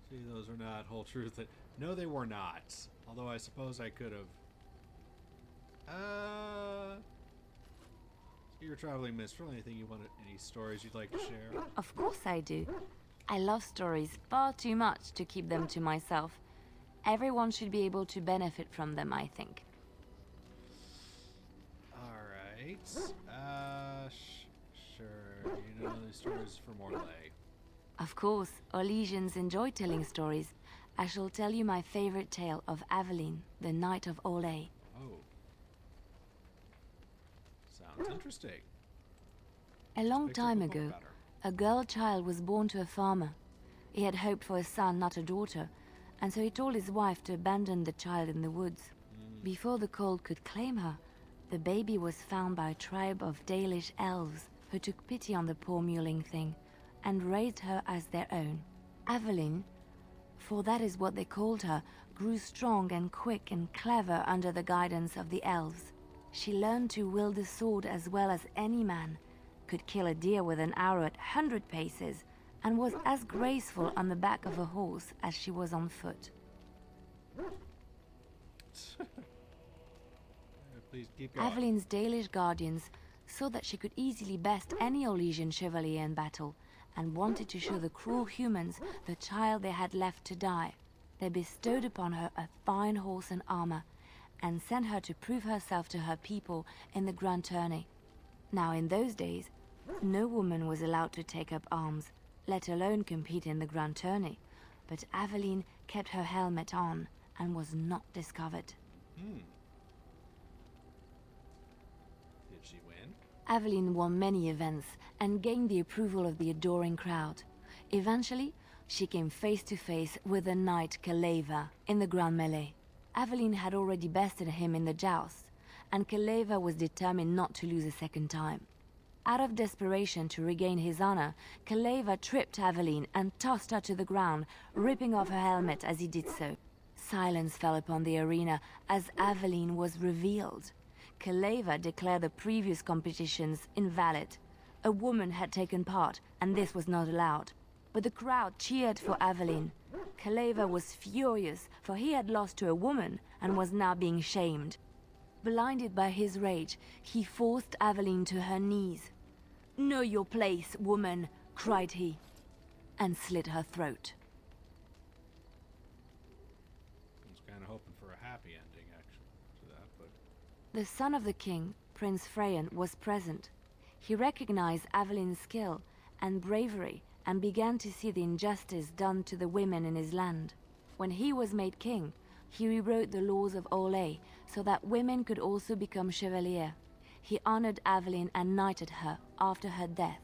See, those are not whole truth. No, they were not. Although I suppose I could have... You're a traveling minstrel. Anything you want? Any stories you'd like to share? Of course I do. I love stories far too much to keep them to myself. Everyone should be able to benefit from them, I think. Dates? Sure. You know these stories from Orlais. Of course, Orlesians enjoy telling stories. I shall tell you my favorite tale of Aveline, the Knight of Orlais. Oh. Sounds interesting. A long time ago, a girl child was born to a farmer. He had hoped for a son, not a daughter, and so he told his wife to abandon the child in the woods. Before the cold could claim her, the baby was found by a tribe of Dalish elves who took pity on the poor mewling thing and raised her as their own. Aveline, for that is what they called her, grew strong and quick and clever under the guidance of the elves. She learned to wield the sword as well as any man, could kill a deer with an arrow at 100 paces, and was as graceful on the back of a horse as she was on foot. Please keep going. Aveline's Dalish guardians saw that she could easily best any Orlesian chevalier in battle, and wanted to show the cruel humans the child they had left to die. They bestowed upon her a fine horse and armor, and sent her to prove herself to her people in the Grand Tourney. Now in those days, no woman was allowed to take up arms, let alone compete in the Grand Tourney, but Aveline kept her helmet on and was not discovered. Did she win? Aveline won many events and gained the approval of the adoring crowd. Eventually, she came face to face with the knight Cagey in the Grand Melee. Aveline had already bested him in the joust, and Cagey was determined not to lose a second time. Out of desperation to regain his honor, Cagey tripped Aveline and tossed her to the ground, ripping off her helmet as he did so. Silence fell upon the arena as Aveline was revealed. Cagey declared the previous competitions invalid. A woman had taken part, and this was not allowed. But the crowd cheered for Aveline. Cagey was furious, for he had lost to a woman and was now being shamed. Blinded by his rage, he forced Aveline to her knees. "Know your place, woman," cried he, and slit her throat. I was kind of hoping for a happy ending, actually, to that, but... The son of the king, Prince Freyan, was present. He recognized Aveline's skill and bravery and began to see the injustice done to the women in his land. When he was made king, he rewrote the laws of Orlais so that women could also become chevalier. He honored Aveline and knighted her after her death.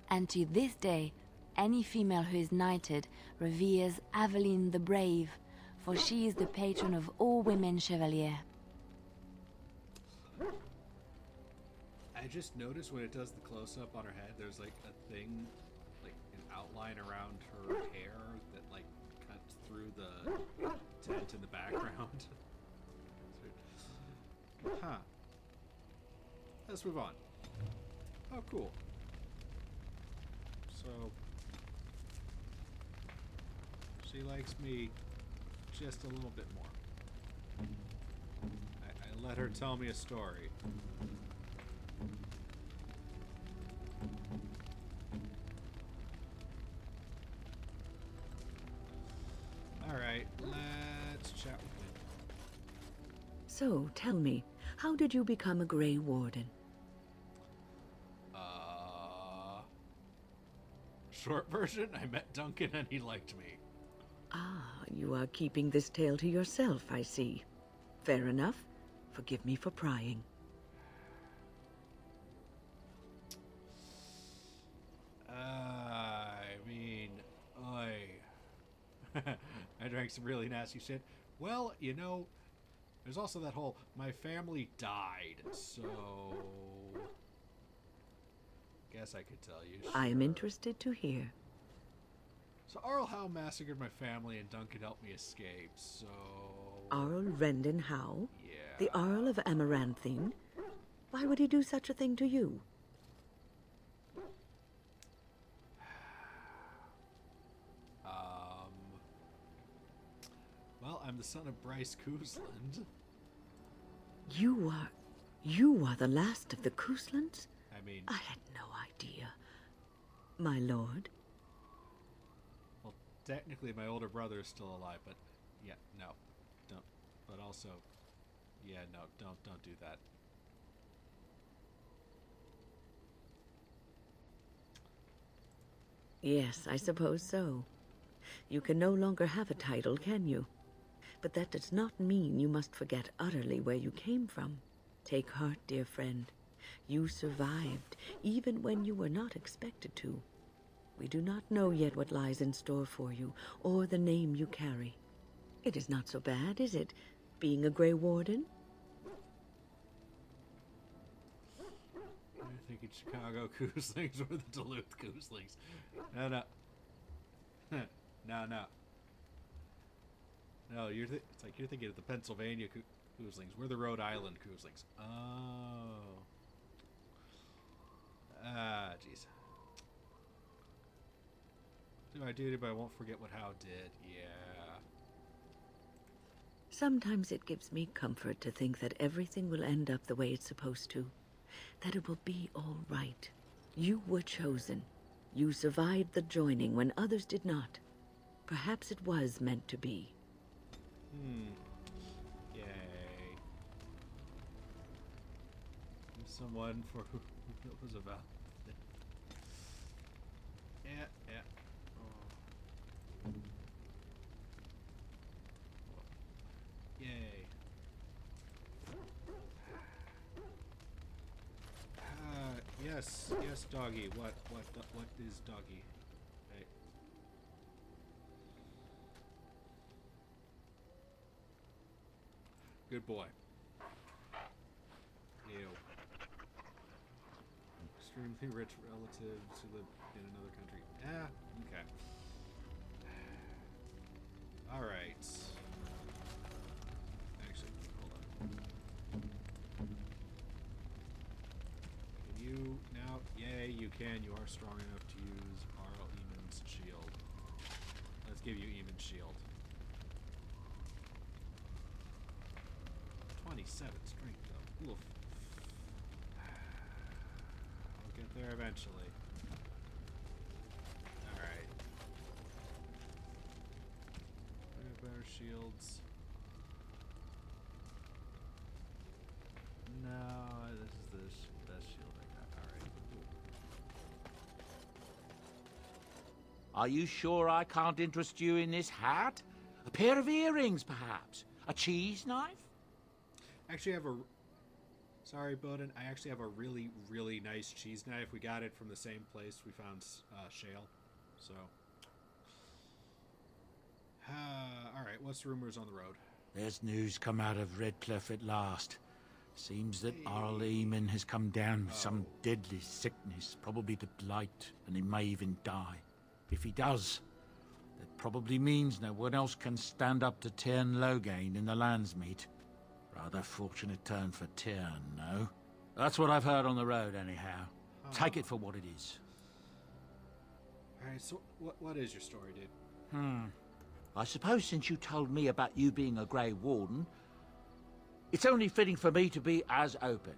And to this day, any female who is knighted reveres Aveline the Brave, for she is the patron of all women chevalier. I just noticed when it does the close-up on her head, there's like a thing, like an outline around her hair that like cuts through the tent in the background. Huh. Let's move on. Oh, cool. So, she likes me just a little bit more. I let her tell me a story. Alright, let's chat with him. So, tell me, how did you become a Grey Warden? Short version, I met Duncan and he liked me. Ah, you are keeping this tale to yourself, I see. Fair enough. Forgive me for prying. I drank some really nasty shit. Well, you know, there's also that whole, my family died, so... Guess I could tell you. Sure. I am interested to hear. So Arl Howe massacred my family and Duncan helped me escape, so... Arl Rendon Howe? Yeah. The Arl of Amaranthine? Why would he do such a thing to you? Well, I'm the son of Bryce Cousland. You are the last of the Couslands? I mean... I had no idea. My lord? Well, technically my older brother is still alive, but... Yeah, no. Don't. But also... Yeah, no, don't do that. Yes, I suppose so. You can no longer have a title, can you? But that does not mean you must forget utterly where you came from. Take heart, dear friend. You survived, even when you were not expected to. We do not know yet what lies in store for you, or the name you carry. It is not so bad, is it, being a Grey Warden? You're thinking Chicago Gooslings or the Duluth Gooslings. No, no. No. No, it's like you're thinking of the Pennsylvania Gooslings. We're the Rhode Island Gooslings. Oh. Ah, jeez. Do my duty, but I won't forget what Hal did. Yeah. Sometimes it gives me comfort to think that everything will end up the way it's supposed to. That it will be all right. You were chosen. You survived the joining when others did not. Perhaps it was meant to be. Yay. There's someone for who it was about. Yeah. Oh. Yay. Yes, doggy. What is doggy? Hey. Good boy. Ew. Extremely rich relatives who live in another country. Okay. Alright. Actually, hold on. Can you now? Yay, you can. You are strong enough to use Arl Eamon's shield. Let's give you Eamon's shield. 27 strength, though. Oof. I'll get there eventually. Alright. We have better shields. No, this is the best shield I got. Alright. Are you sure I can't interest you in this hat? A pair of earrings, perhaps? A cheese knife? Actually, I have a... Sorry, Bodhan. I actually have a really, really nice cheese knife. We got it from the same place we found Shale. So... Alright, what's rumors on the road? There's news come out of Redcliffe at last. Seems that Arl Eamon has come down with some deadly sickness, probably the blight, and he may even die. If he does, that probably means no one else can stand up to Teyrn Loghain in the Landsmeet. Rather fortunate turn for Teyrn, no? That's what I've heard on the road, anyhow. Take it for what it is. Alright, so what is your story, dude? I suppose since you told me about you being a Grey Warden, it's only fitting for me to be as open.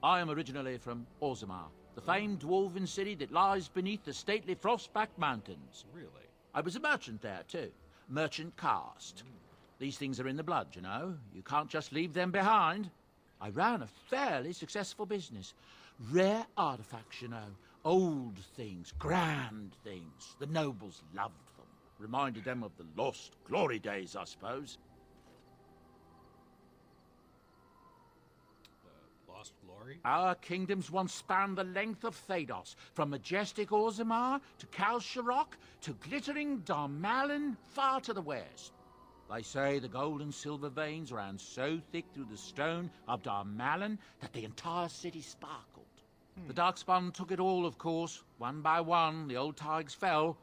I am originally from Orzammar, the famed dwarven city that lies beneath the stately Frostback Mountains. Really? I was a merchant there, too. Merchant caste. These things are in the blood, you know. You can't just leave them behind. I ran a fairly successful business. Rare artifacts, you know. Old things, grand things. The nobles loved them. Reminded them of the lost glory days, I suppose. Lost glory? Our kingdoms once spanned the length of Thados, from majestic Orzammar to Kalsharok to glittering Darmalin far to the west. They say the gold and silver veins ran so thick through the stone of Darmalin that the entire city sparkled. The Darkspawn took it all, of course. One by one, the old Tigers fell,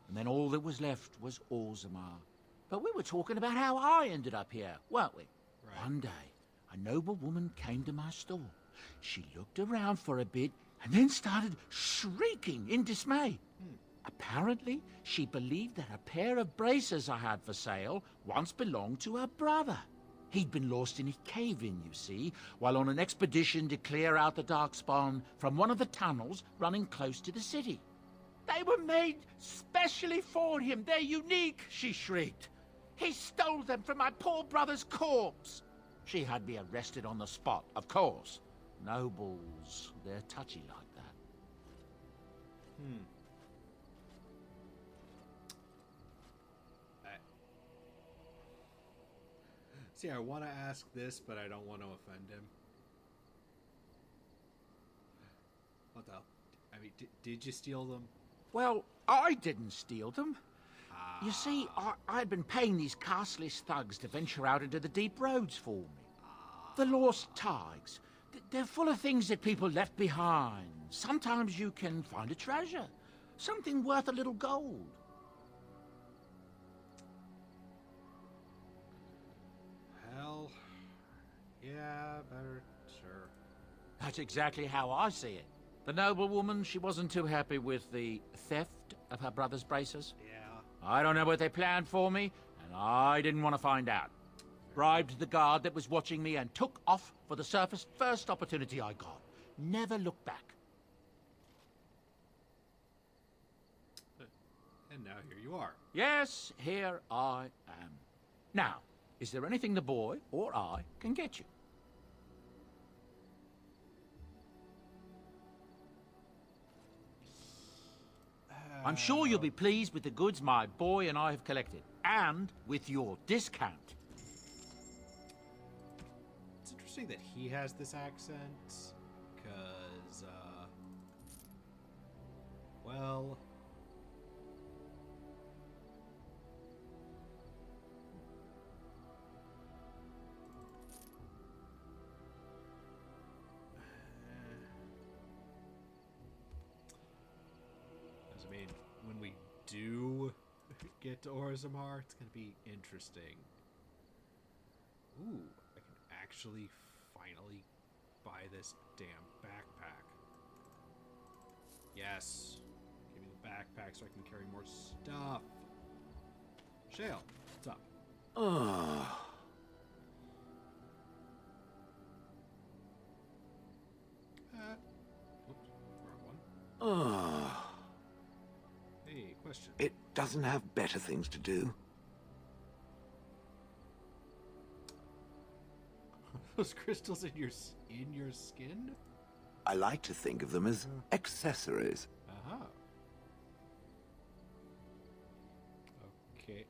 and then all that was left was Orzammar. But we were talking about how I ended up here, weren't we? Right. One day, a noble woman came to my store. She looked around for a bit and then started shrieking in dismay. Apparently, she believed that a pair of braces I had for sale once belonged to her brother. He'd been lost in a cave-in, you see, while on an expedition to clear out the Darkspawn from one of the tunnels running close to the city. They were made specially for him. They're unique, she shrieked. He stole them from my poor brother's corpse. She had me arrested on the spot, of course. Nobles, they're touchy like that. See, I want to ask this, but I don't want to offend him. What the hell? I mean, did you steal them? Well, I didn't steal them. You see, I'd been paying these castless thugs to venture out into the deep roads for me. The lost tigers. They're full of things that people left behind. Sometimes you can find a treasure. Something worth a little gold. Hell, yeah, better, sure. That's exactly how I see it. The noblewoman, she wasn't too happy with the theft of her brother's braces. Yeah. I don't know what they planned for me, and I didn't want to find out. Bribed the guard that was watching me and took off for the surface first opportunity I got. Never looked back. And now here you are. Yes, here I am. Now, is there anything the boy or I can get you? I'm sure you'll be pleased with the goods my boy and I have collected, and with your discount. It's interesting that he has this accent, because, well... I mean, when we do get to Orzammar, it's going to be interesting. Ooh, I can actually finally buy this damn backpack. Yes. Give me the backpack so I can carry more stuff. Shale, what's up? Oops, wrong one. Hey, question. It doesn't have better things to do. Those crystals in your skin? I like to think of them as accessories. Uh-huh. Okay.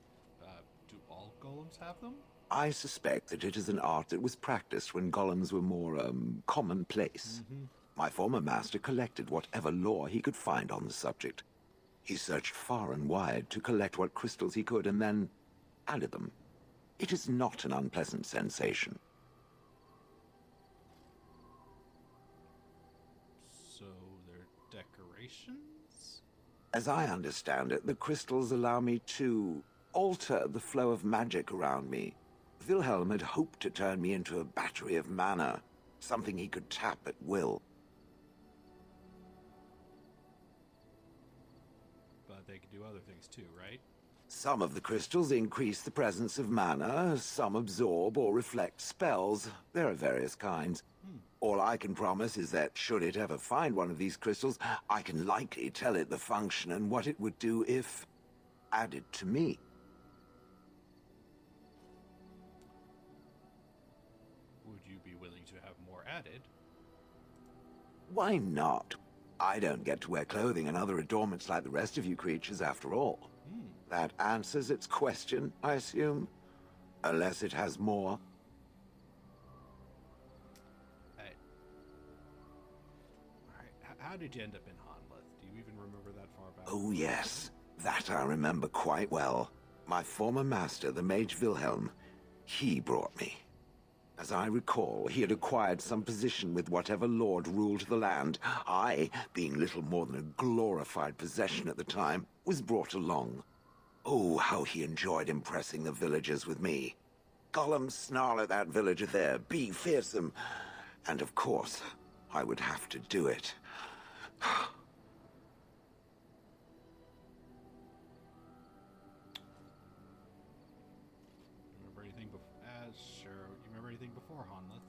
Do all golems have them? I suspect that it is an art that was practiced when golems were more, commonplace. My former master collected whatever lore he could find on the subject. He searched far and wide to collect what crystals he could and then added them. It is not an unpleasant sensation. So they're decorations? As I understand it, the crystals allow me to alter the flow of magic around me. Wilhelm had hoped to turn me into a battery of mana, something he could tap at will. But they could do other things too, right? Some of the crystals increase the presence of mana, some absorb or reflect spells. There are various kinds. All I can promise is that should it ever find one of these crystals, I can likely tell it the function and what it would do if added to me. Would you be willing to have more added? Why not? I don't get to wear clothing and other adornments like the rest of you creatures, after all. That answers its question, I assume? Unless it has more. How did you end up in Hanleth? Do you even remember that far back? Oh, yes. That I remember quite well. My former master, the Mage Wilhelm, he brought me. As I recall, he had acquired some position with whatever lord ruled the land. I, being little more than a glorified possession at the time, was brought along. Oh, how he enjoyed impressing the villagers with me. Gollum snarl at that villager there, be fearsome. And of course, I would have to do it. Remember anything before? Sure. You remember anything before Hanleth?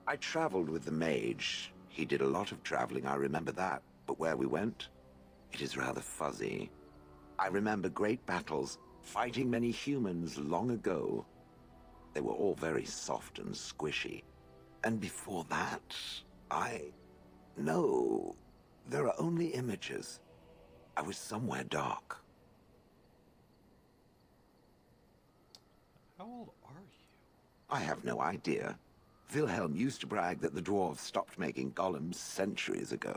I traveled with the mage. He did a lot of traveling, I remember that. But where we went, it is rather fuzzy. I remember great battles, fighting many humans long ago. They were all very soft and squishy. And before that, No, there are only images. I was somewhere dark. How old are you? I have no idea. Wilhelm used to brag that the dwarves stopped making golems centuries ago.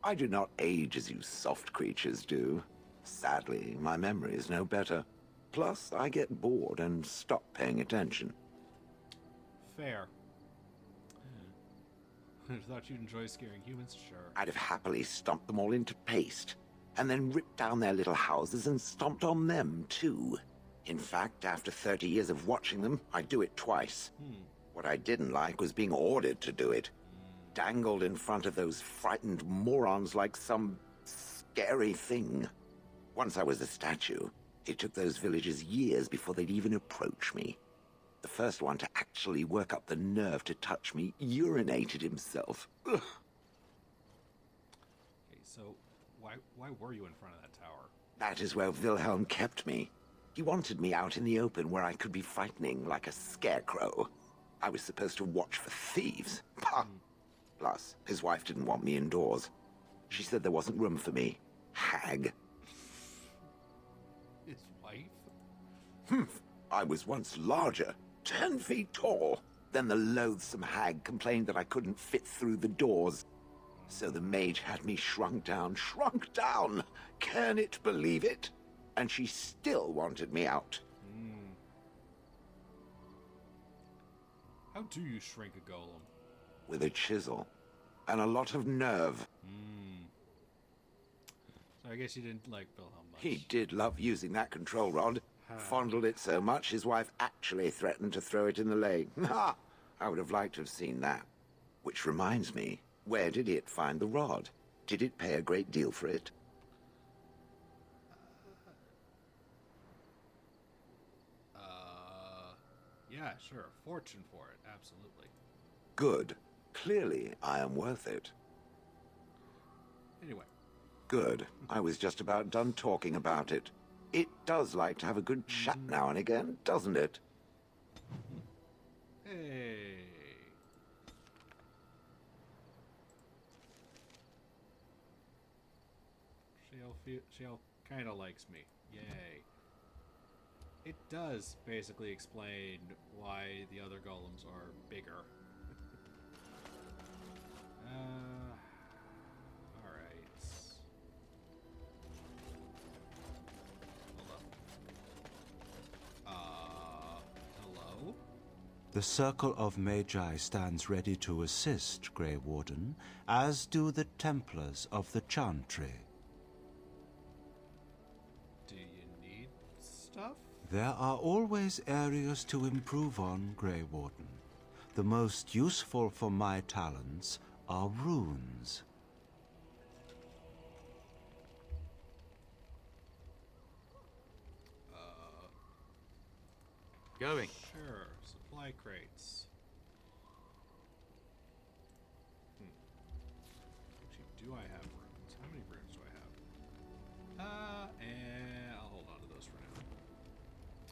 I do not age as you soft creatures do. Sadly, my memory is no better. Plus, I get bored and stop paying attention. Fair. I thought you'd enjoy scaring humans, sure. I'd have happily stomped them all into paste, and then ripped down their little houses and stomped on them, too. In fact, after 30 years of watching them, I'd do it twice. What I didn't like was being ordered to do it. Dangled in front of those frightened morons like some scary thing. Once I was a statue, it took those villagers years before they'd even approach me. The first one to actually work up the nerve to touch me urinated himself. Ugh. Okay, so why were you in front of that tower? That is where Wilhelm kept me. He wanted me out in the open where I could be frightening like a scarecrow. I was supposed to watch for thieves. Pah! Plus, his wife didn't want me indoors. She said there wasn't room for me. Hag. His wife? Humph. I was once larger, 10 feet tall. Then the loathsome hag complained that I couldn't fit through the doors. So the mage had me shrunk down. Can it believe it? And she still wanted me out. How do you shrink a golem? With a chisel. And a lot of nerve. So I guess you didn't like Wilhelm much. He did love using that control rod. Fondled it so much, his wife actually threatened to throw it in the lake. Ha! I would have liked to have seen that. Which reminds me, where did it find the rod? Did it pay a great deal for it? Yeah, sure. Fortune for it, absolutely. Good. Clearly, I am worth it. Anyway. Good. I was just about done talking about it. It does like to have a good chat now and again, doesn't it? Hey. Shale kind of likes me. Yay. It does basically explain why the other golems are bigger. Alright. Hold up. Hello? The Circle of Magi stands ready to assist, Grey Warden, as do the Templars of the Chantry. Do you need stuff? There are always areas to improve on, Grey Warden. The most useful for my talents are runes. Going. Sure. Supply crates. Actually, do I have runes? How many runes do I have? And I'll hold on to those for now.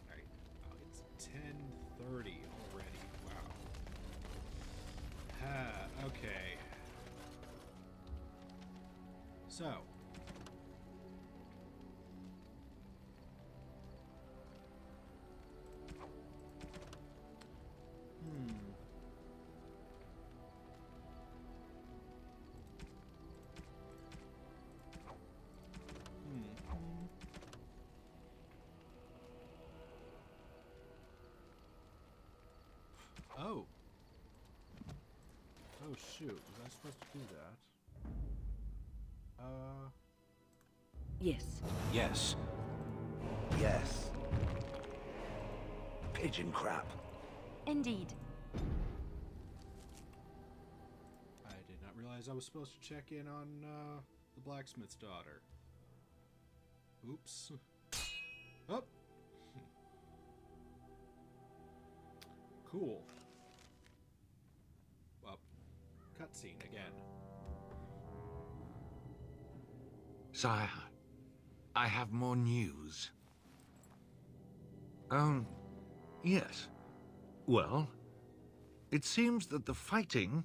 Alright. Oh, it's 10:30 already. Wow. Okay. So. Oh. Oh shoot, was I supposed to do that? Yes. Yes. Yes. Pigeon crap. Indeed. I did not realize I was supposed to check in on the blacksmith's daughter. Oops. Oh. Cool. Well, cutscene again. Sire, I have more news. Yes. Well, it seems that the fighting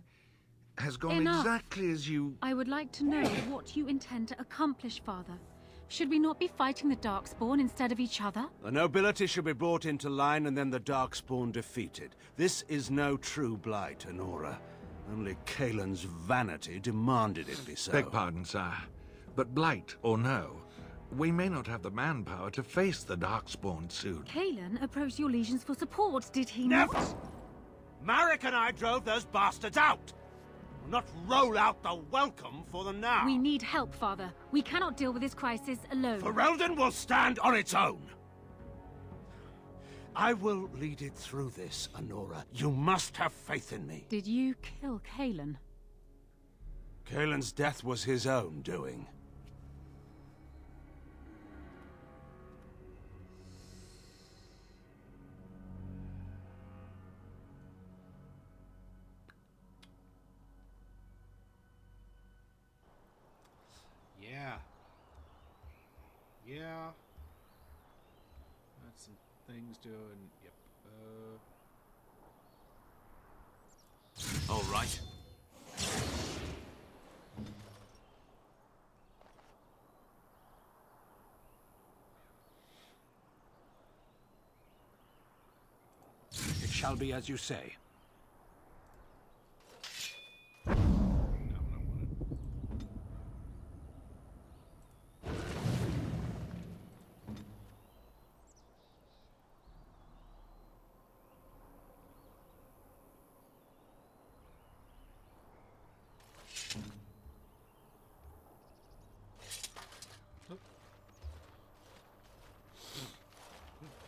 has gone Enough. exactly as you... I would like to know what you intend to accomplish, Father. Should we not be fighting the Darkspawn instead of each other? The nobility should be brought into line and then the Darkspawn defeated. This is no true blight, Honora. Only Kaelin's vanity demanded it be so. Beg pardon, sire. But blight or no, we may not have the manpower to face the Darkspawn soon. Kaelin approached your legions for support, did he Never! not? Marek and I drove those bastards out! We'll not roll out the welcome for them now. We need help, Father. We cannot deal with this crisis alone. Ferelden will stand on its own! I will lead it through this, Honora. You must have faith in me. Did you kill Kaelin? Kaelin's death was his own doing. Yeah. That's some things doing. Yep. All right. It shall be as you say.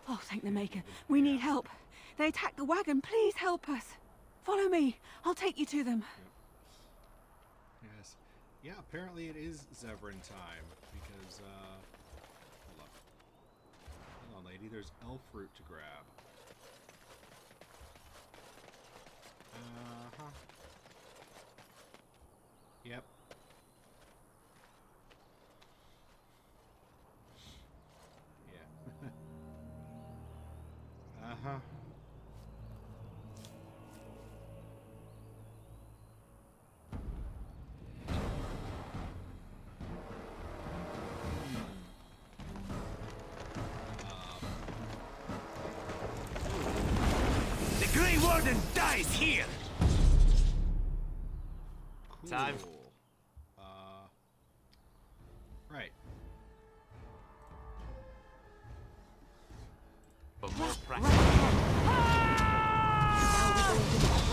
Oh, thank the Maker. We need help. They attacked the wagon. Please help us. Follow me. I'll take you to them. Yes. Yeah, apparently it is Zevran time, because, hold on. Hold on, lady. There's elf fruit to grab. Uh-huh. Yep. Yeah. Uh-huh. The Grey Warden dies here! Cool. Time. Right. For more practice.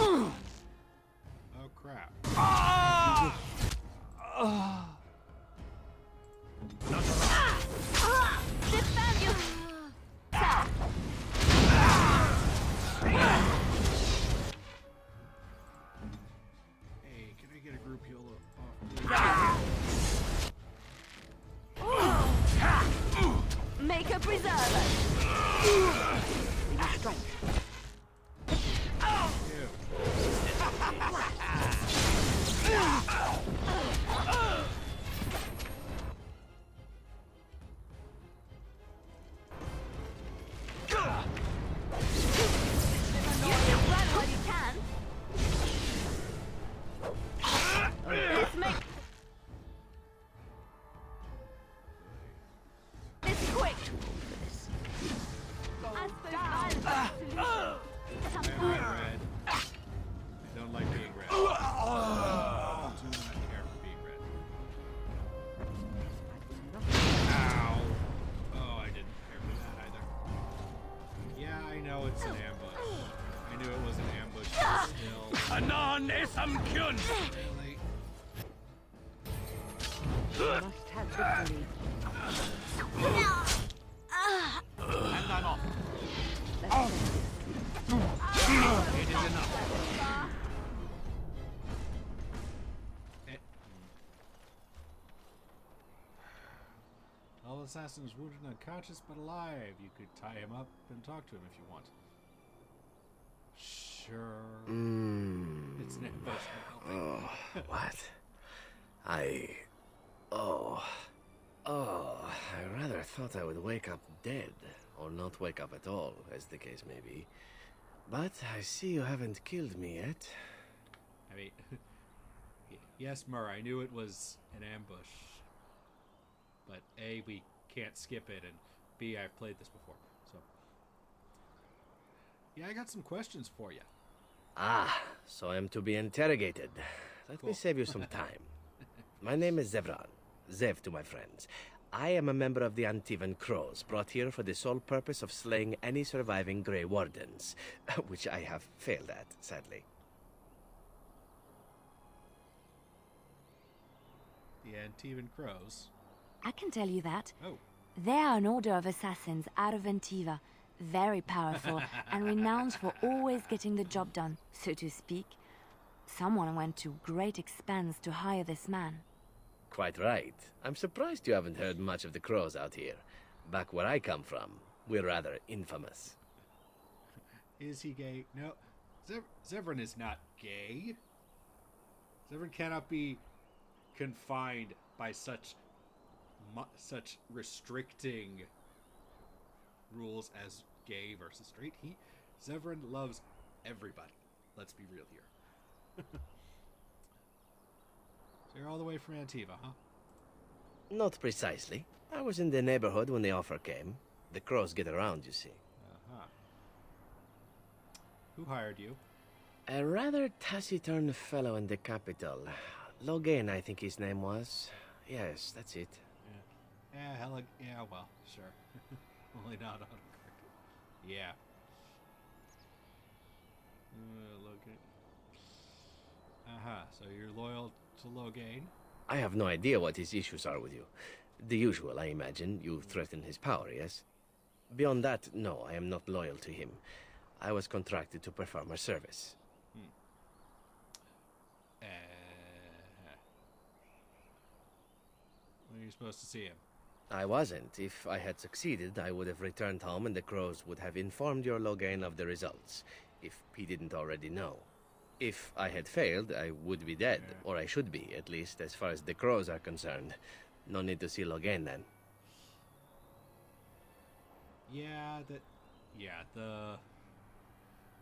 Oh, crap. Defend you! South! Hey, can I get a group heal off, please? Make a preserver! Strength. All assassins wounded and unconscious but alive. You could tie him up and talk to him if you want. Sure. It's an ambush. Oh, what? I rather thought I would wake up dead, or not wake up at all, as the case may be. But I see you haven't killed me yet. I mean, yes, Mur, I knew it was an ambush. But A, we can't skip it, and B, I've played this before. So, yeah, I got some questions for you. Ah, so I'm to be interrogated. Let me save you some time. My name is Zevran. Zev to my friends. I am a member of the Antivan Crows, brought here for the sole purpose of slaying any surviving Grey Wardens, which I have failed at, sadly. The Antivan Crows. I can tell you that. Oh. They are an order of assassins out of Antiva, very powerful and renowned for always getting the job done, so to speak. Someone went to great expense to hire this man. Quite right. I'm surprised you haven't heard much of the Crows out here. Back where I come from, we're rather infamous. Is he gay? No. Zevran is not gay. Zevran cannot be confined by such restricting rules as gay versus straight. Zevran loves everybody. Let's be real here. So you're all the way from Antiva, huh? Not precisely. I was in the neighborhood when the offer came. The Crows get around, you see. Uh-huh. Who hired you? A rather taciturn fellow in the capital. Loghain, I think his name was. Yes, that's it. Yeah, well, sure. Only not autocorrect. Yeah. Loghain. Uh-huh, so you're loyal to Loghain? I have no idea what his issues are with you. The usual, I imagine. You threaten his power, yes? Beyond that, no, I am not loyal to him. I was contracted to perform a service. When are you supposed to see him? I wasn't. If I had succeeded, I would have returned home and the Crows would have informed your Loghain of the results, if he didn't already know. If I had failed, I would be dead, or I should be, at least as far as the Crows are concerned. No need to see Loghain then.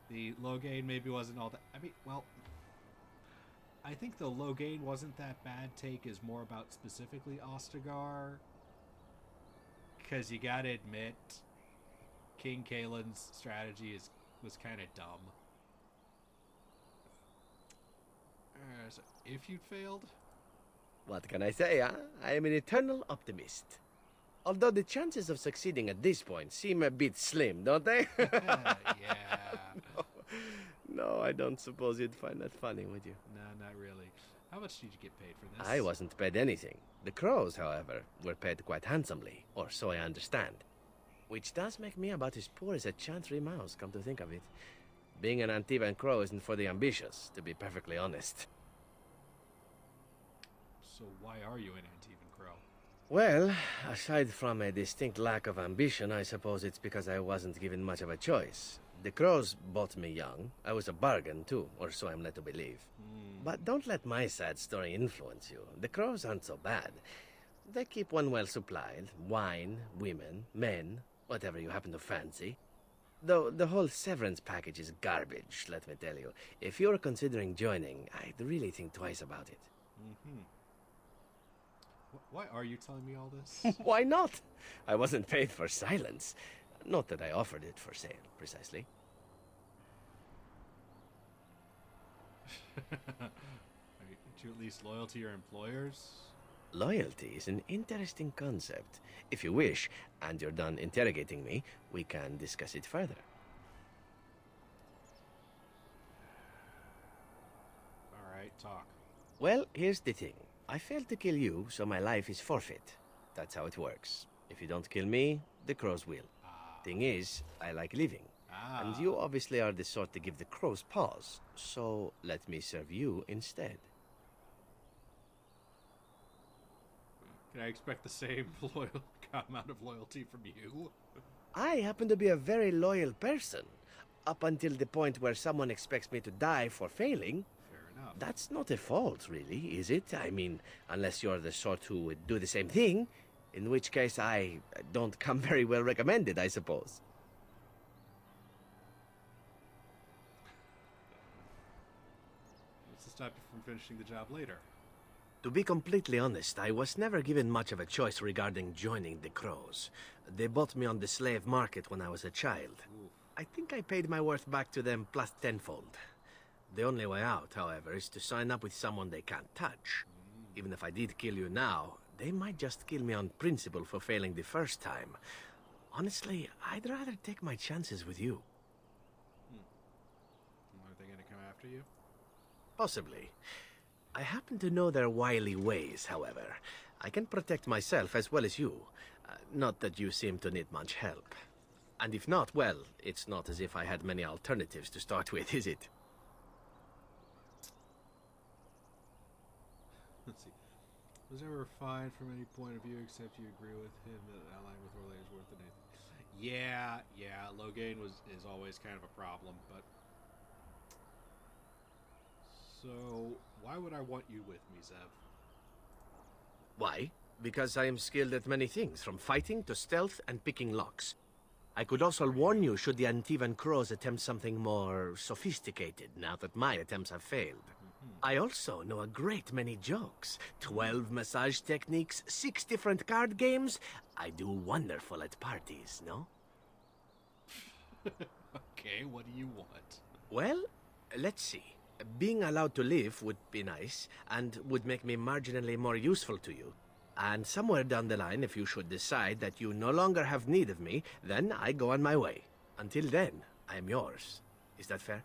The Loghain maybe wasn't all that. I mean, well, I think the Loghain wasn't that bad. Take is more about specifically Ostagar, because you gotta admit, King Kaelin's strategy was kind of dumb. So if you'd failed? What can I say, huh? I am an eternal optimist. Although the chances of succeeding at this point seem a bit slim, don't they? No, I don't suppose you'd find that funny, would you? No, not really. How much did you get paid for this? I wasn't paid anything. The Crows, however, were paid quite handsomely, or so I understand. Which does make me about as poor as a chantry mouse, come to think of it. Being an Antivan Crow isn't for the ambitious, to be perfectly honest. So why are you an Antivan Crow? Well, aside from a distinct lack of ambition, I suppose it's because I wasn't given much of a choice. The Crows bought me young. I was a bargain, too, or so I'm led to believe. But don't let my sad story influence you. The Crows aren't so bad. They keep one well supplied. Wine, women, men, whatever you happen to fancy. Though the whole severance package is garbage, let me tell you. If you're considering joining, I'd really think twice about it. Mm-hmm. Why are you telling me all this? Why not? I wasn't paid for silence. Not that I offered it for sale, precisely. Aren't you at least loyal to your employers? Loyalty is an interesting concept. If you wish, and you're done interrogating me, we can discuss it further. Alright, talk. Well, here's the thing. I failed to kill you, so my life is forfeit. That's how it works. If you don't kill me, the Crows will. Thing is, I like living. And you obviously are the sort to give the Crows pause, so let me serve you instead. Can I expect the same amount of loyalty from you? I happen to be a very loyal person. Up until the point where someone expects me to die for failing. Fair enough. That's not a fault, really, is it? I mean, unless you're the sort who would do the same thing, in which case I don't come very well recommended, I suppose. What's to stop you from finishing the job later? To be completely honest, I was never given much of a choice regarding joining the Crows. They bought me on the slave market when I was a child. I think I paid my worth back to them plus tenfold. The only way out, however, is to sign up with someone they can't touch. Even if I did kill you now, they might just kill me on principle for failing the first time. Honestly, I'd rather take my chances with you. Are they going to come after you? Possibly. I happen to know their wily ways, however. I can protect myself as well as you. Not that you seem to need much help. And if not, well, it's not as if I had many alternatives to start with, is it? Let's see. Was ever fine from any point of view except you agree with him that allying with Orlais is worth anything? Yeah. Loghain is always kind of a problem, but... So, why would I want you with me, Zev? Why? Because I am skilled at many things, from fighting to stealth and picking locks. I could also warn you should the Antivan Crows attempt something more sophisticated, now that my attempts have failed. I also know a great many jokes. 12 massage techniques, 6 different card games. I do wonderful at parties, no? Okay, what do you want? Well, let's see. Being allowed to live would be nice, and would make me marginally more useful to you. And somewhere down the line, if you should decide that you no longer have need of me, then I go on my way. Until then, I am yours. Is that fair?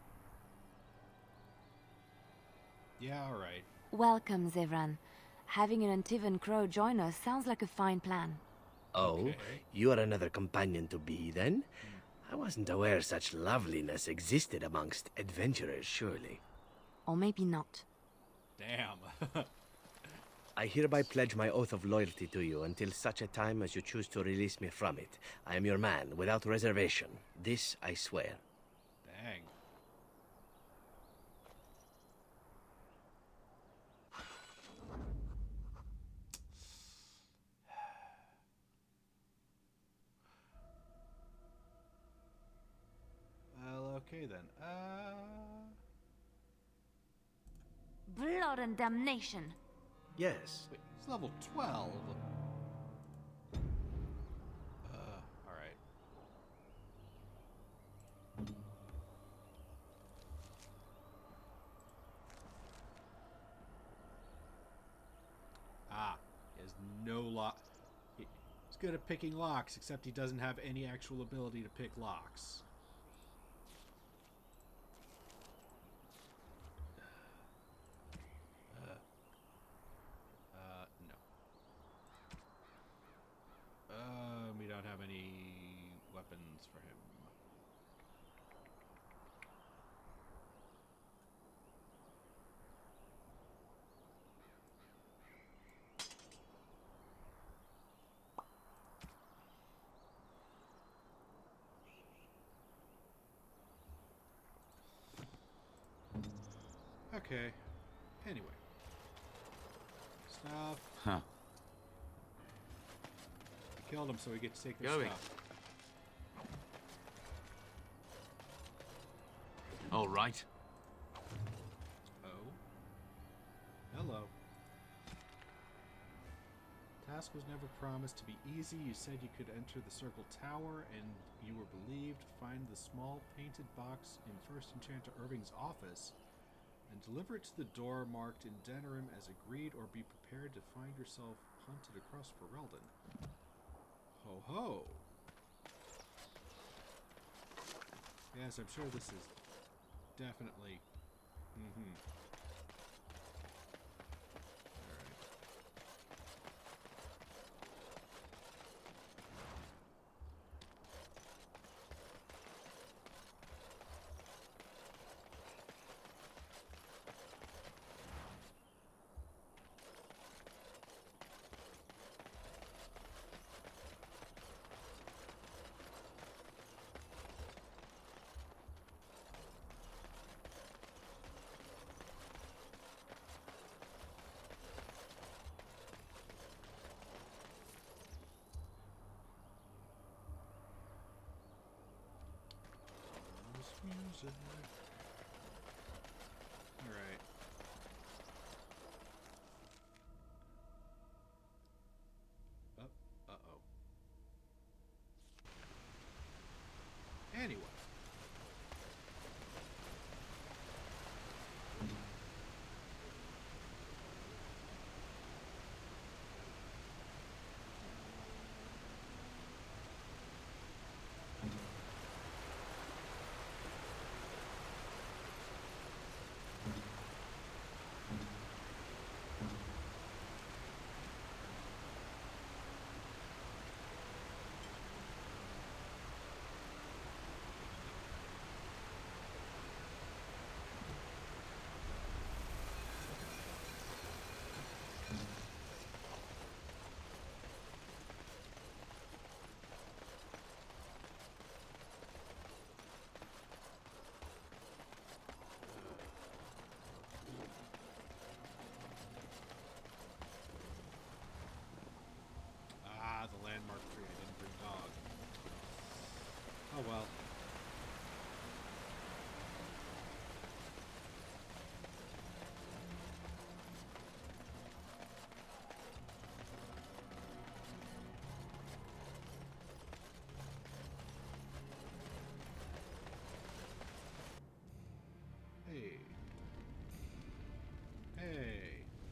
Yeah, all right. Welcome, Zevran. Having an Antivan Crow join us sounds like a fine plan. Oh, Okay. you are another companion to be, then? I wasn't aware such loveliness existed amongst adventurers, surely. Or maybe not. Damn. I hereby pledge my oath of loyalty to you until such a time as you choose to release me from it. I am your man, without reservation. This I swear. Dang. Well, okay then. Blood and damnation. Yes. Wait, he's level 12. Alright. He has no lock. He's good at picking locks, except he doesn't have any actual ability to pick locks. No. We don't have any weapons for him. Okay. Anyway. Stuff. Huh. Killed him so we get to take their Going. stuff. All right. Oh. Hello. Task was never promised to be easy. You said you could enter the Circle Tower, and you were believed. Find the small painted box in First Enchanter Irving's office, and deliver it to the door marked in Denerim as agreed, or be prepared to find yourself hunted across Ferelden. Ho ho! Yes, I'm sure this is definitely... Music. Alright.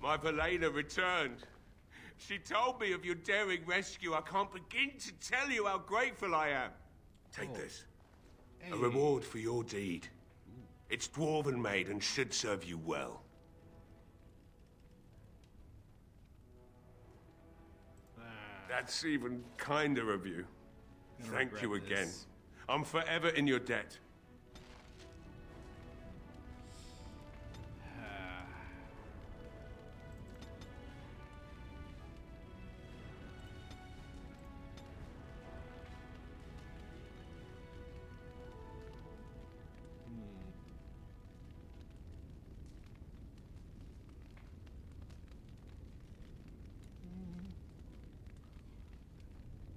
My Leliana returned. She told me of your daring rescue. I can't begin to tell you how grateful I am. Take this. A reward for your deed. It's dwarven made and should serve you well. That's even kinder of you. Thank you again. I'm forever in your debt.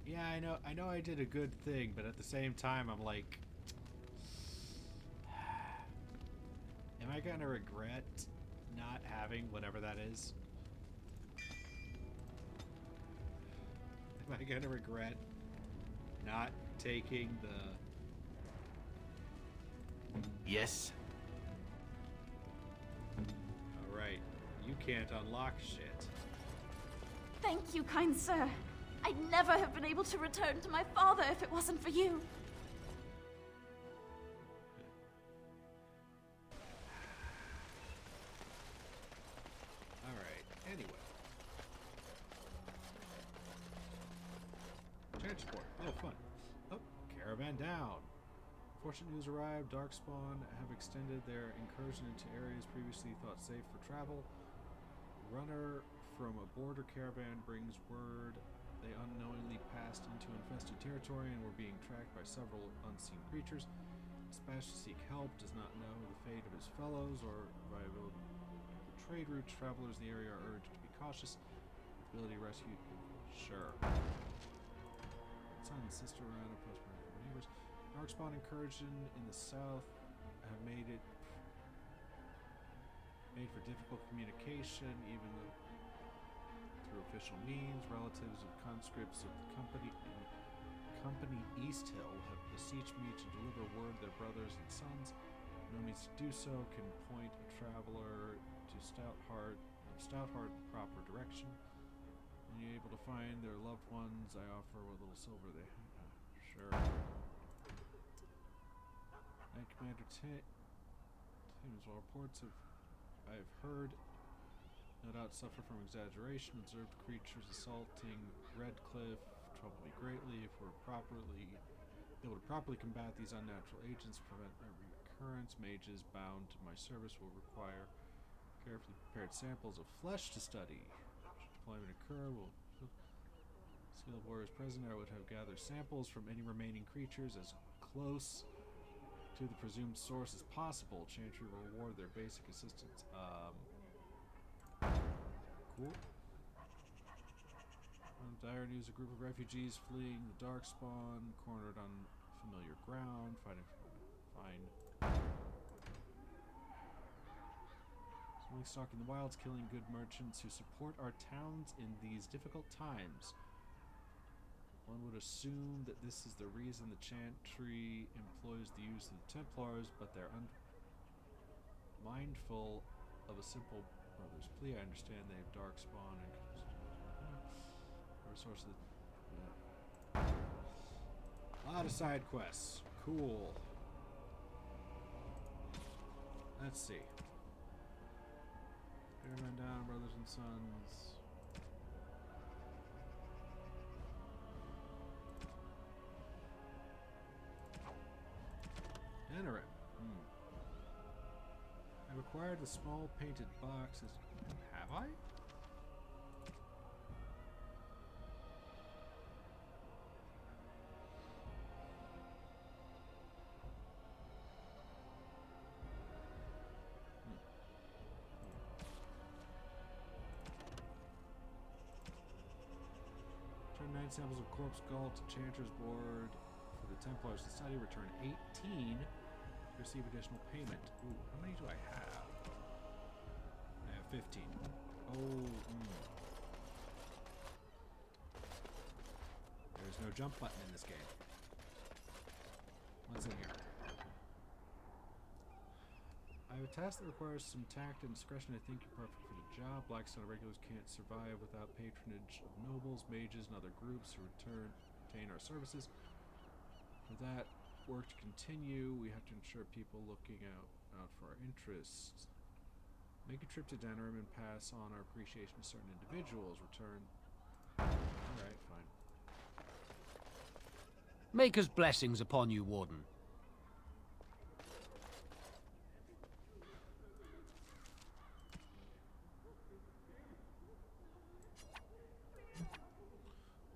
Yeah, I know I did a good thing, but at the same time, I'm like, am I gonna regret not having whatever that is? Am I gonna regret not taking the... Yes. Alright, you can't unlock shit. Thank you, kind sir. I'd never have been able to return to my father if it wasn't for you. Alright, anyway. Transport. Oh, fun. Oh, caravan down. Fortunate news arrived. Darkspawn have extended their incursion into areas previously thought safe for travel. Runner from a border caravan brings word they unknowingly passed into infested territory and were being tracked by several unseen creatures. Dispatched to seek help, does not know the fate of his fellows or viability of the trade routes. Travelers in the area are urged to be cautious. Ability rescue. Sure. Son and sister around and post neighbors. Darkspawn incursion in the south have made for difficult communication, even through official means. Relatives of conscripts of the company East Hill have beseeched me to deliver word to their brothers and sons. No means to do so can point a traveler to Stoutheart proper direction. When you're able to find their loved ones, I offer what little silver they have. Sure. And Commander Tim's reports I've heard no doubt suffer from exaggeration. Observed creatures assaulting Redcliffe trouble me greatly. If we're able to properly combat these unnatural agents, prevent their recurrence, mages bound to my service will require carefully prepared samples of flesh to study. Should deployment occur, skilled warriors present, I would have gathered samples from any remaining creatures as close to the presumed source as possible. Chantry will reward their basic assistance. Cool. Dire news, a group of refugees fleeing the Darkspawn, cornered on familiar ground, Something stalking the wilds, killing good merchants who support our towns in these difficult times. One would assume that this is the reason the Chantry employs the use of the Templars, but they're mindful of a simple brother's plea. I understand they have Darkspawn and resource of the... A lot of side quests. Cool. Let's see. Caravan down, brothers and sons. Enter it. I've acquired the small painted boxes. Have I? Return 9 samples of corpse gall to Chanter's board for the Templars to study. Return 18. Receive additional payment. Ooh, how many do I have? I have 15. There's no jump button in this game. What's in here? I have a task that requires some tact and discretion. I think you're perfect for the job. Blackstone regulars can't survive without patronage of nobles, mages, and other groups who retain our services. For that work to continue, we have to ensure people looking out for our interests. Make a trip to Denerim and pass on our appreciation to certain individuals. Return. Alright, fine. Maker's blessings upon you, Warden.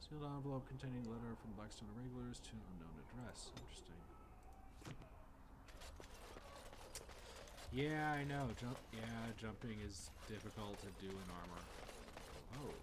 Sealed envelope containing a letter from Blackstone Irregulars to unknown address. Interesting. Yeah, I know. Jumping is difficult to do in armor. Oh.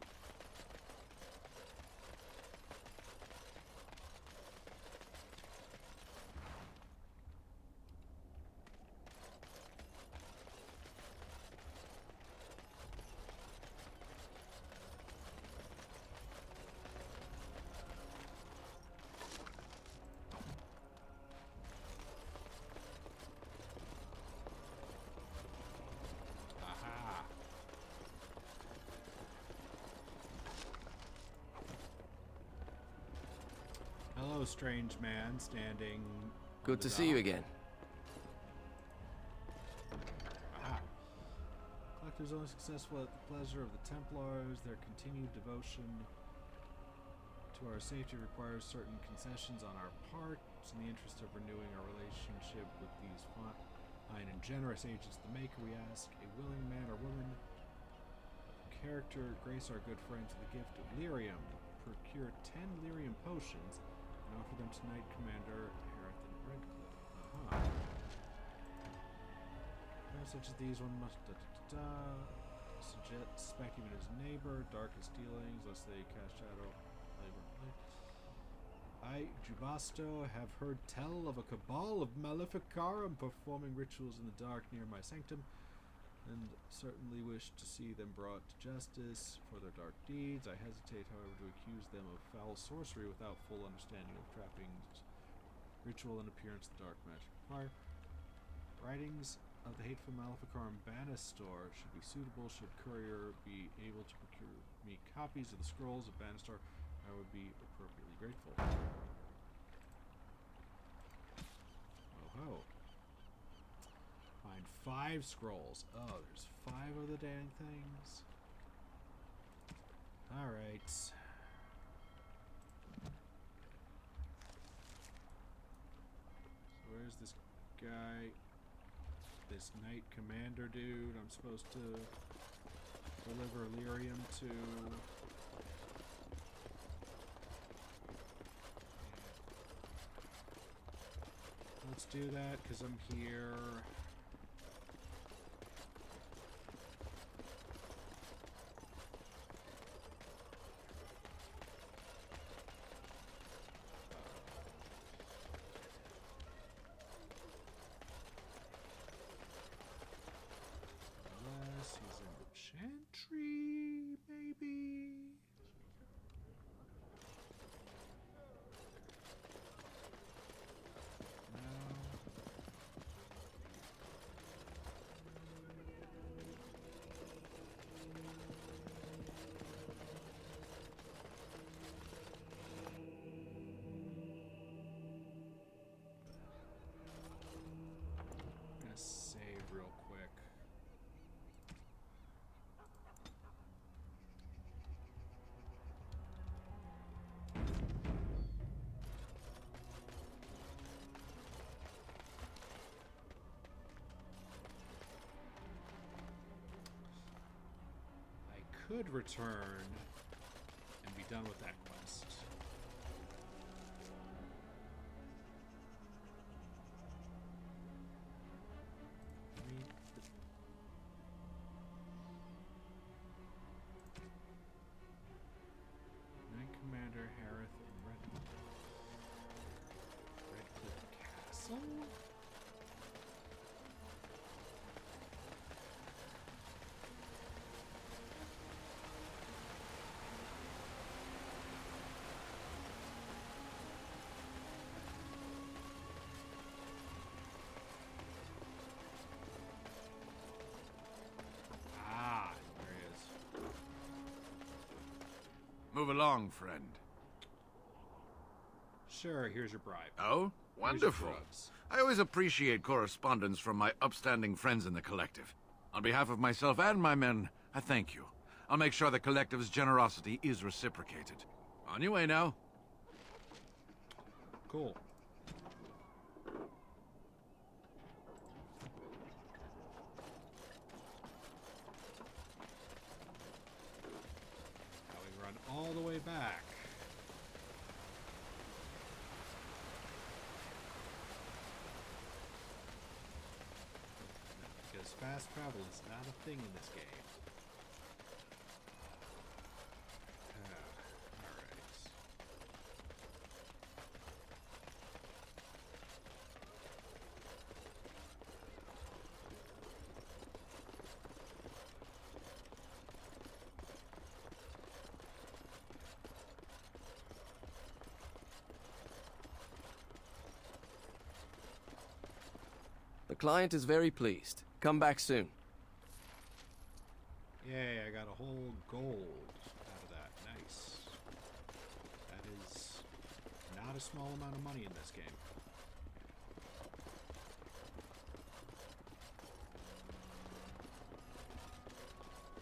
Hello, strange man standing. Good to see you again. Aha. Collector's only successful at the pleasure of the Templars. Their continued devotion to our safety requires certain concessions on our part. In the interest of renewing our relationship with these fine and generous agents of the Maker, we ask a willing man or woman of character grace our good friends with the gift of lyrium. Procure 10 lyrium potions and offer them to Knight Commander Harith and Redcliffe. Such as these, one must suspect even his neighbor, darkest dealings, lest they cast shadow. I, Jubasto, have heard tell of a cabal of Maleficarum performing rituals in the dark near my sanctum, and certainly wish to see them brought to justice for their dark deeds. I hesitate, however, to accuse them of foul sorcery without full understanding of trappings, ritual, and appearance of the dark magic fire. Writings of the hateful Maleficarum Banastor should be suitable. Should courier be able to procure me copies of the scrolls of Banastor, I would be appropriately grateful. Oh ho. Find 5 scrolls. Oh, there's 5 of the dang things. Alright. So where's this guy? This Knight Commander dude I'm supposed to deliver lyrium to. Let's do that, because I'm here. Unless he's in the Chantry, maybe? Save real quick. I could return and be done with that quest. Knight Commander Harith and Redcliffe Castle? Ah, very Move along, friend. Sure, here's your bribe. Oh? Wonderful. I always appreciate correspondence from my upstanding friends in the Collective. On behalf of myself and my men, I thank you. I'll make sure the Collective's generosity is reciprocated. On your way now. Cool. Now we run all the way back. Because fast travel is not a thing in this game. The client is very pleased. Come back soon. Yay, I got a whole gold out of that. Nice. That is not a small amount of money in this game.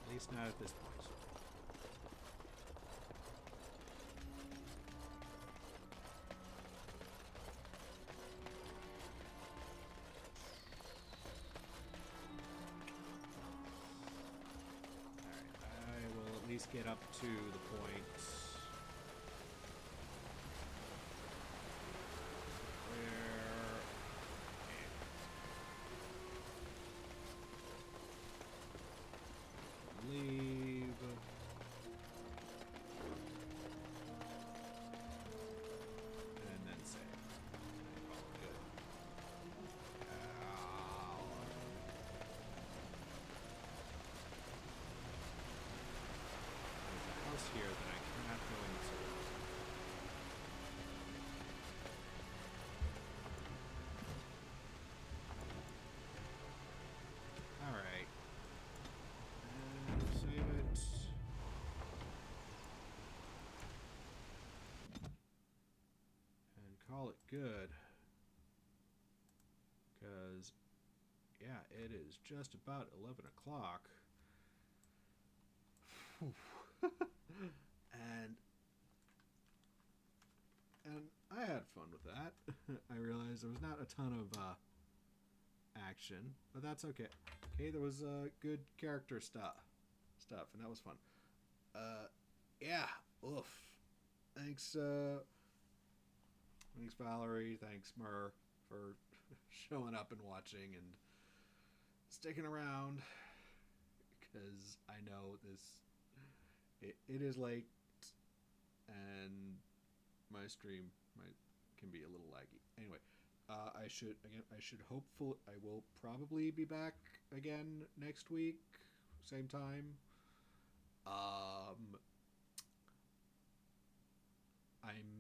At least not at this point. Get up to the point where leave and then save. Call it good. Here that I cannot go into. Alright. Save it. And call it good. Because, yeah, it is just about 11 o'clock. And I had fun with that. I realized there was not a ton of action, but that's okay. Okay, there was good character stuff, and that was fun. Yeah, oof. Thanks, thanks Valerie, thanks Mur for showing up and watching and sticking around, because I know this. It is late, and my stream can be a little laggy. Anyway, I will probably be back again next week, same time. I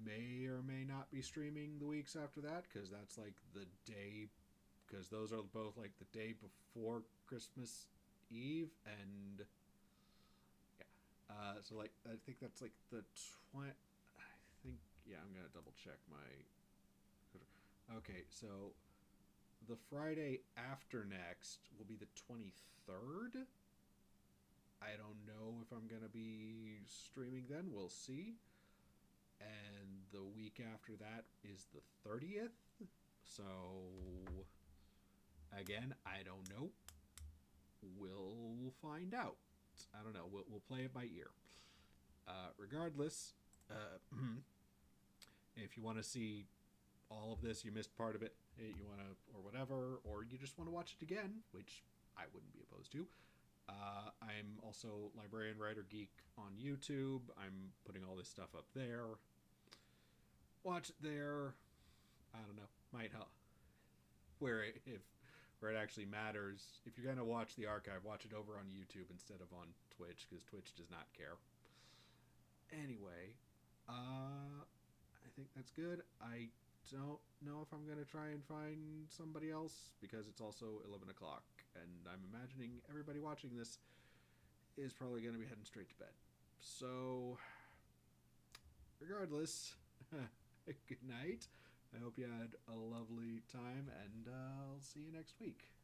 may or may not be streaming the weeks after that, because that's like the day, because those are both like the day before Christmas Eve, and so like I think that's like the I'm gonna double check my. Okay, so the Friday after next will be the 23rd. I don't know if I'm gonna be streaming then. We'll see. And the week after that is the 30th. So again, I don't know. We'll find out. I don't know. We'll play it by ear. Regardless, if you want to see all of this, you missed part of it, you want to, or whatever, or you just want to watch it again, which I wouldn't be opposed to. I'm also Librarian Writer Geek on YouTube. I'm putting all this stuff up there. Watch it there. I don't know. Might help. Where it actually matters. If you're going to watch the archive, watch it over on YouTube instead of on Twitch, because Twitch does not care. Anyway, I think that's good. I don't know if I'm going to try and find somebody else, because it's also 11 o'clock, and I'm imagining everybody watching this is probably going to be heading straight to bed. So, regardless, good night. I hope you had a lovely time, and I'll see you next week.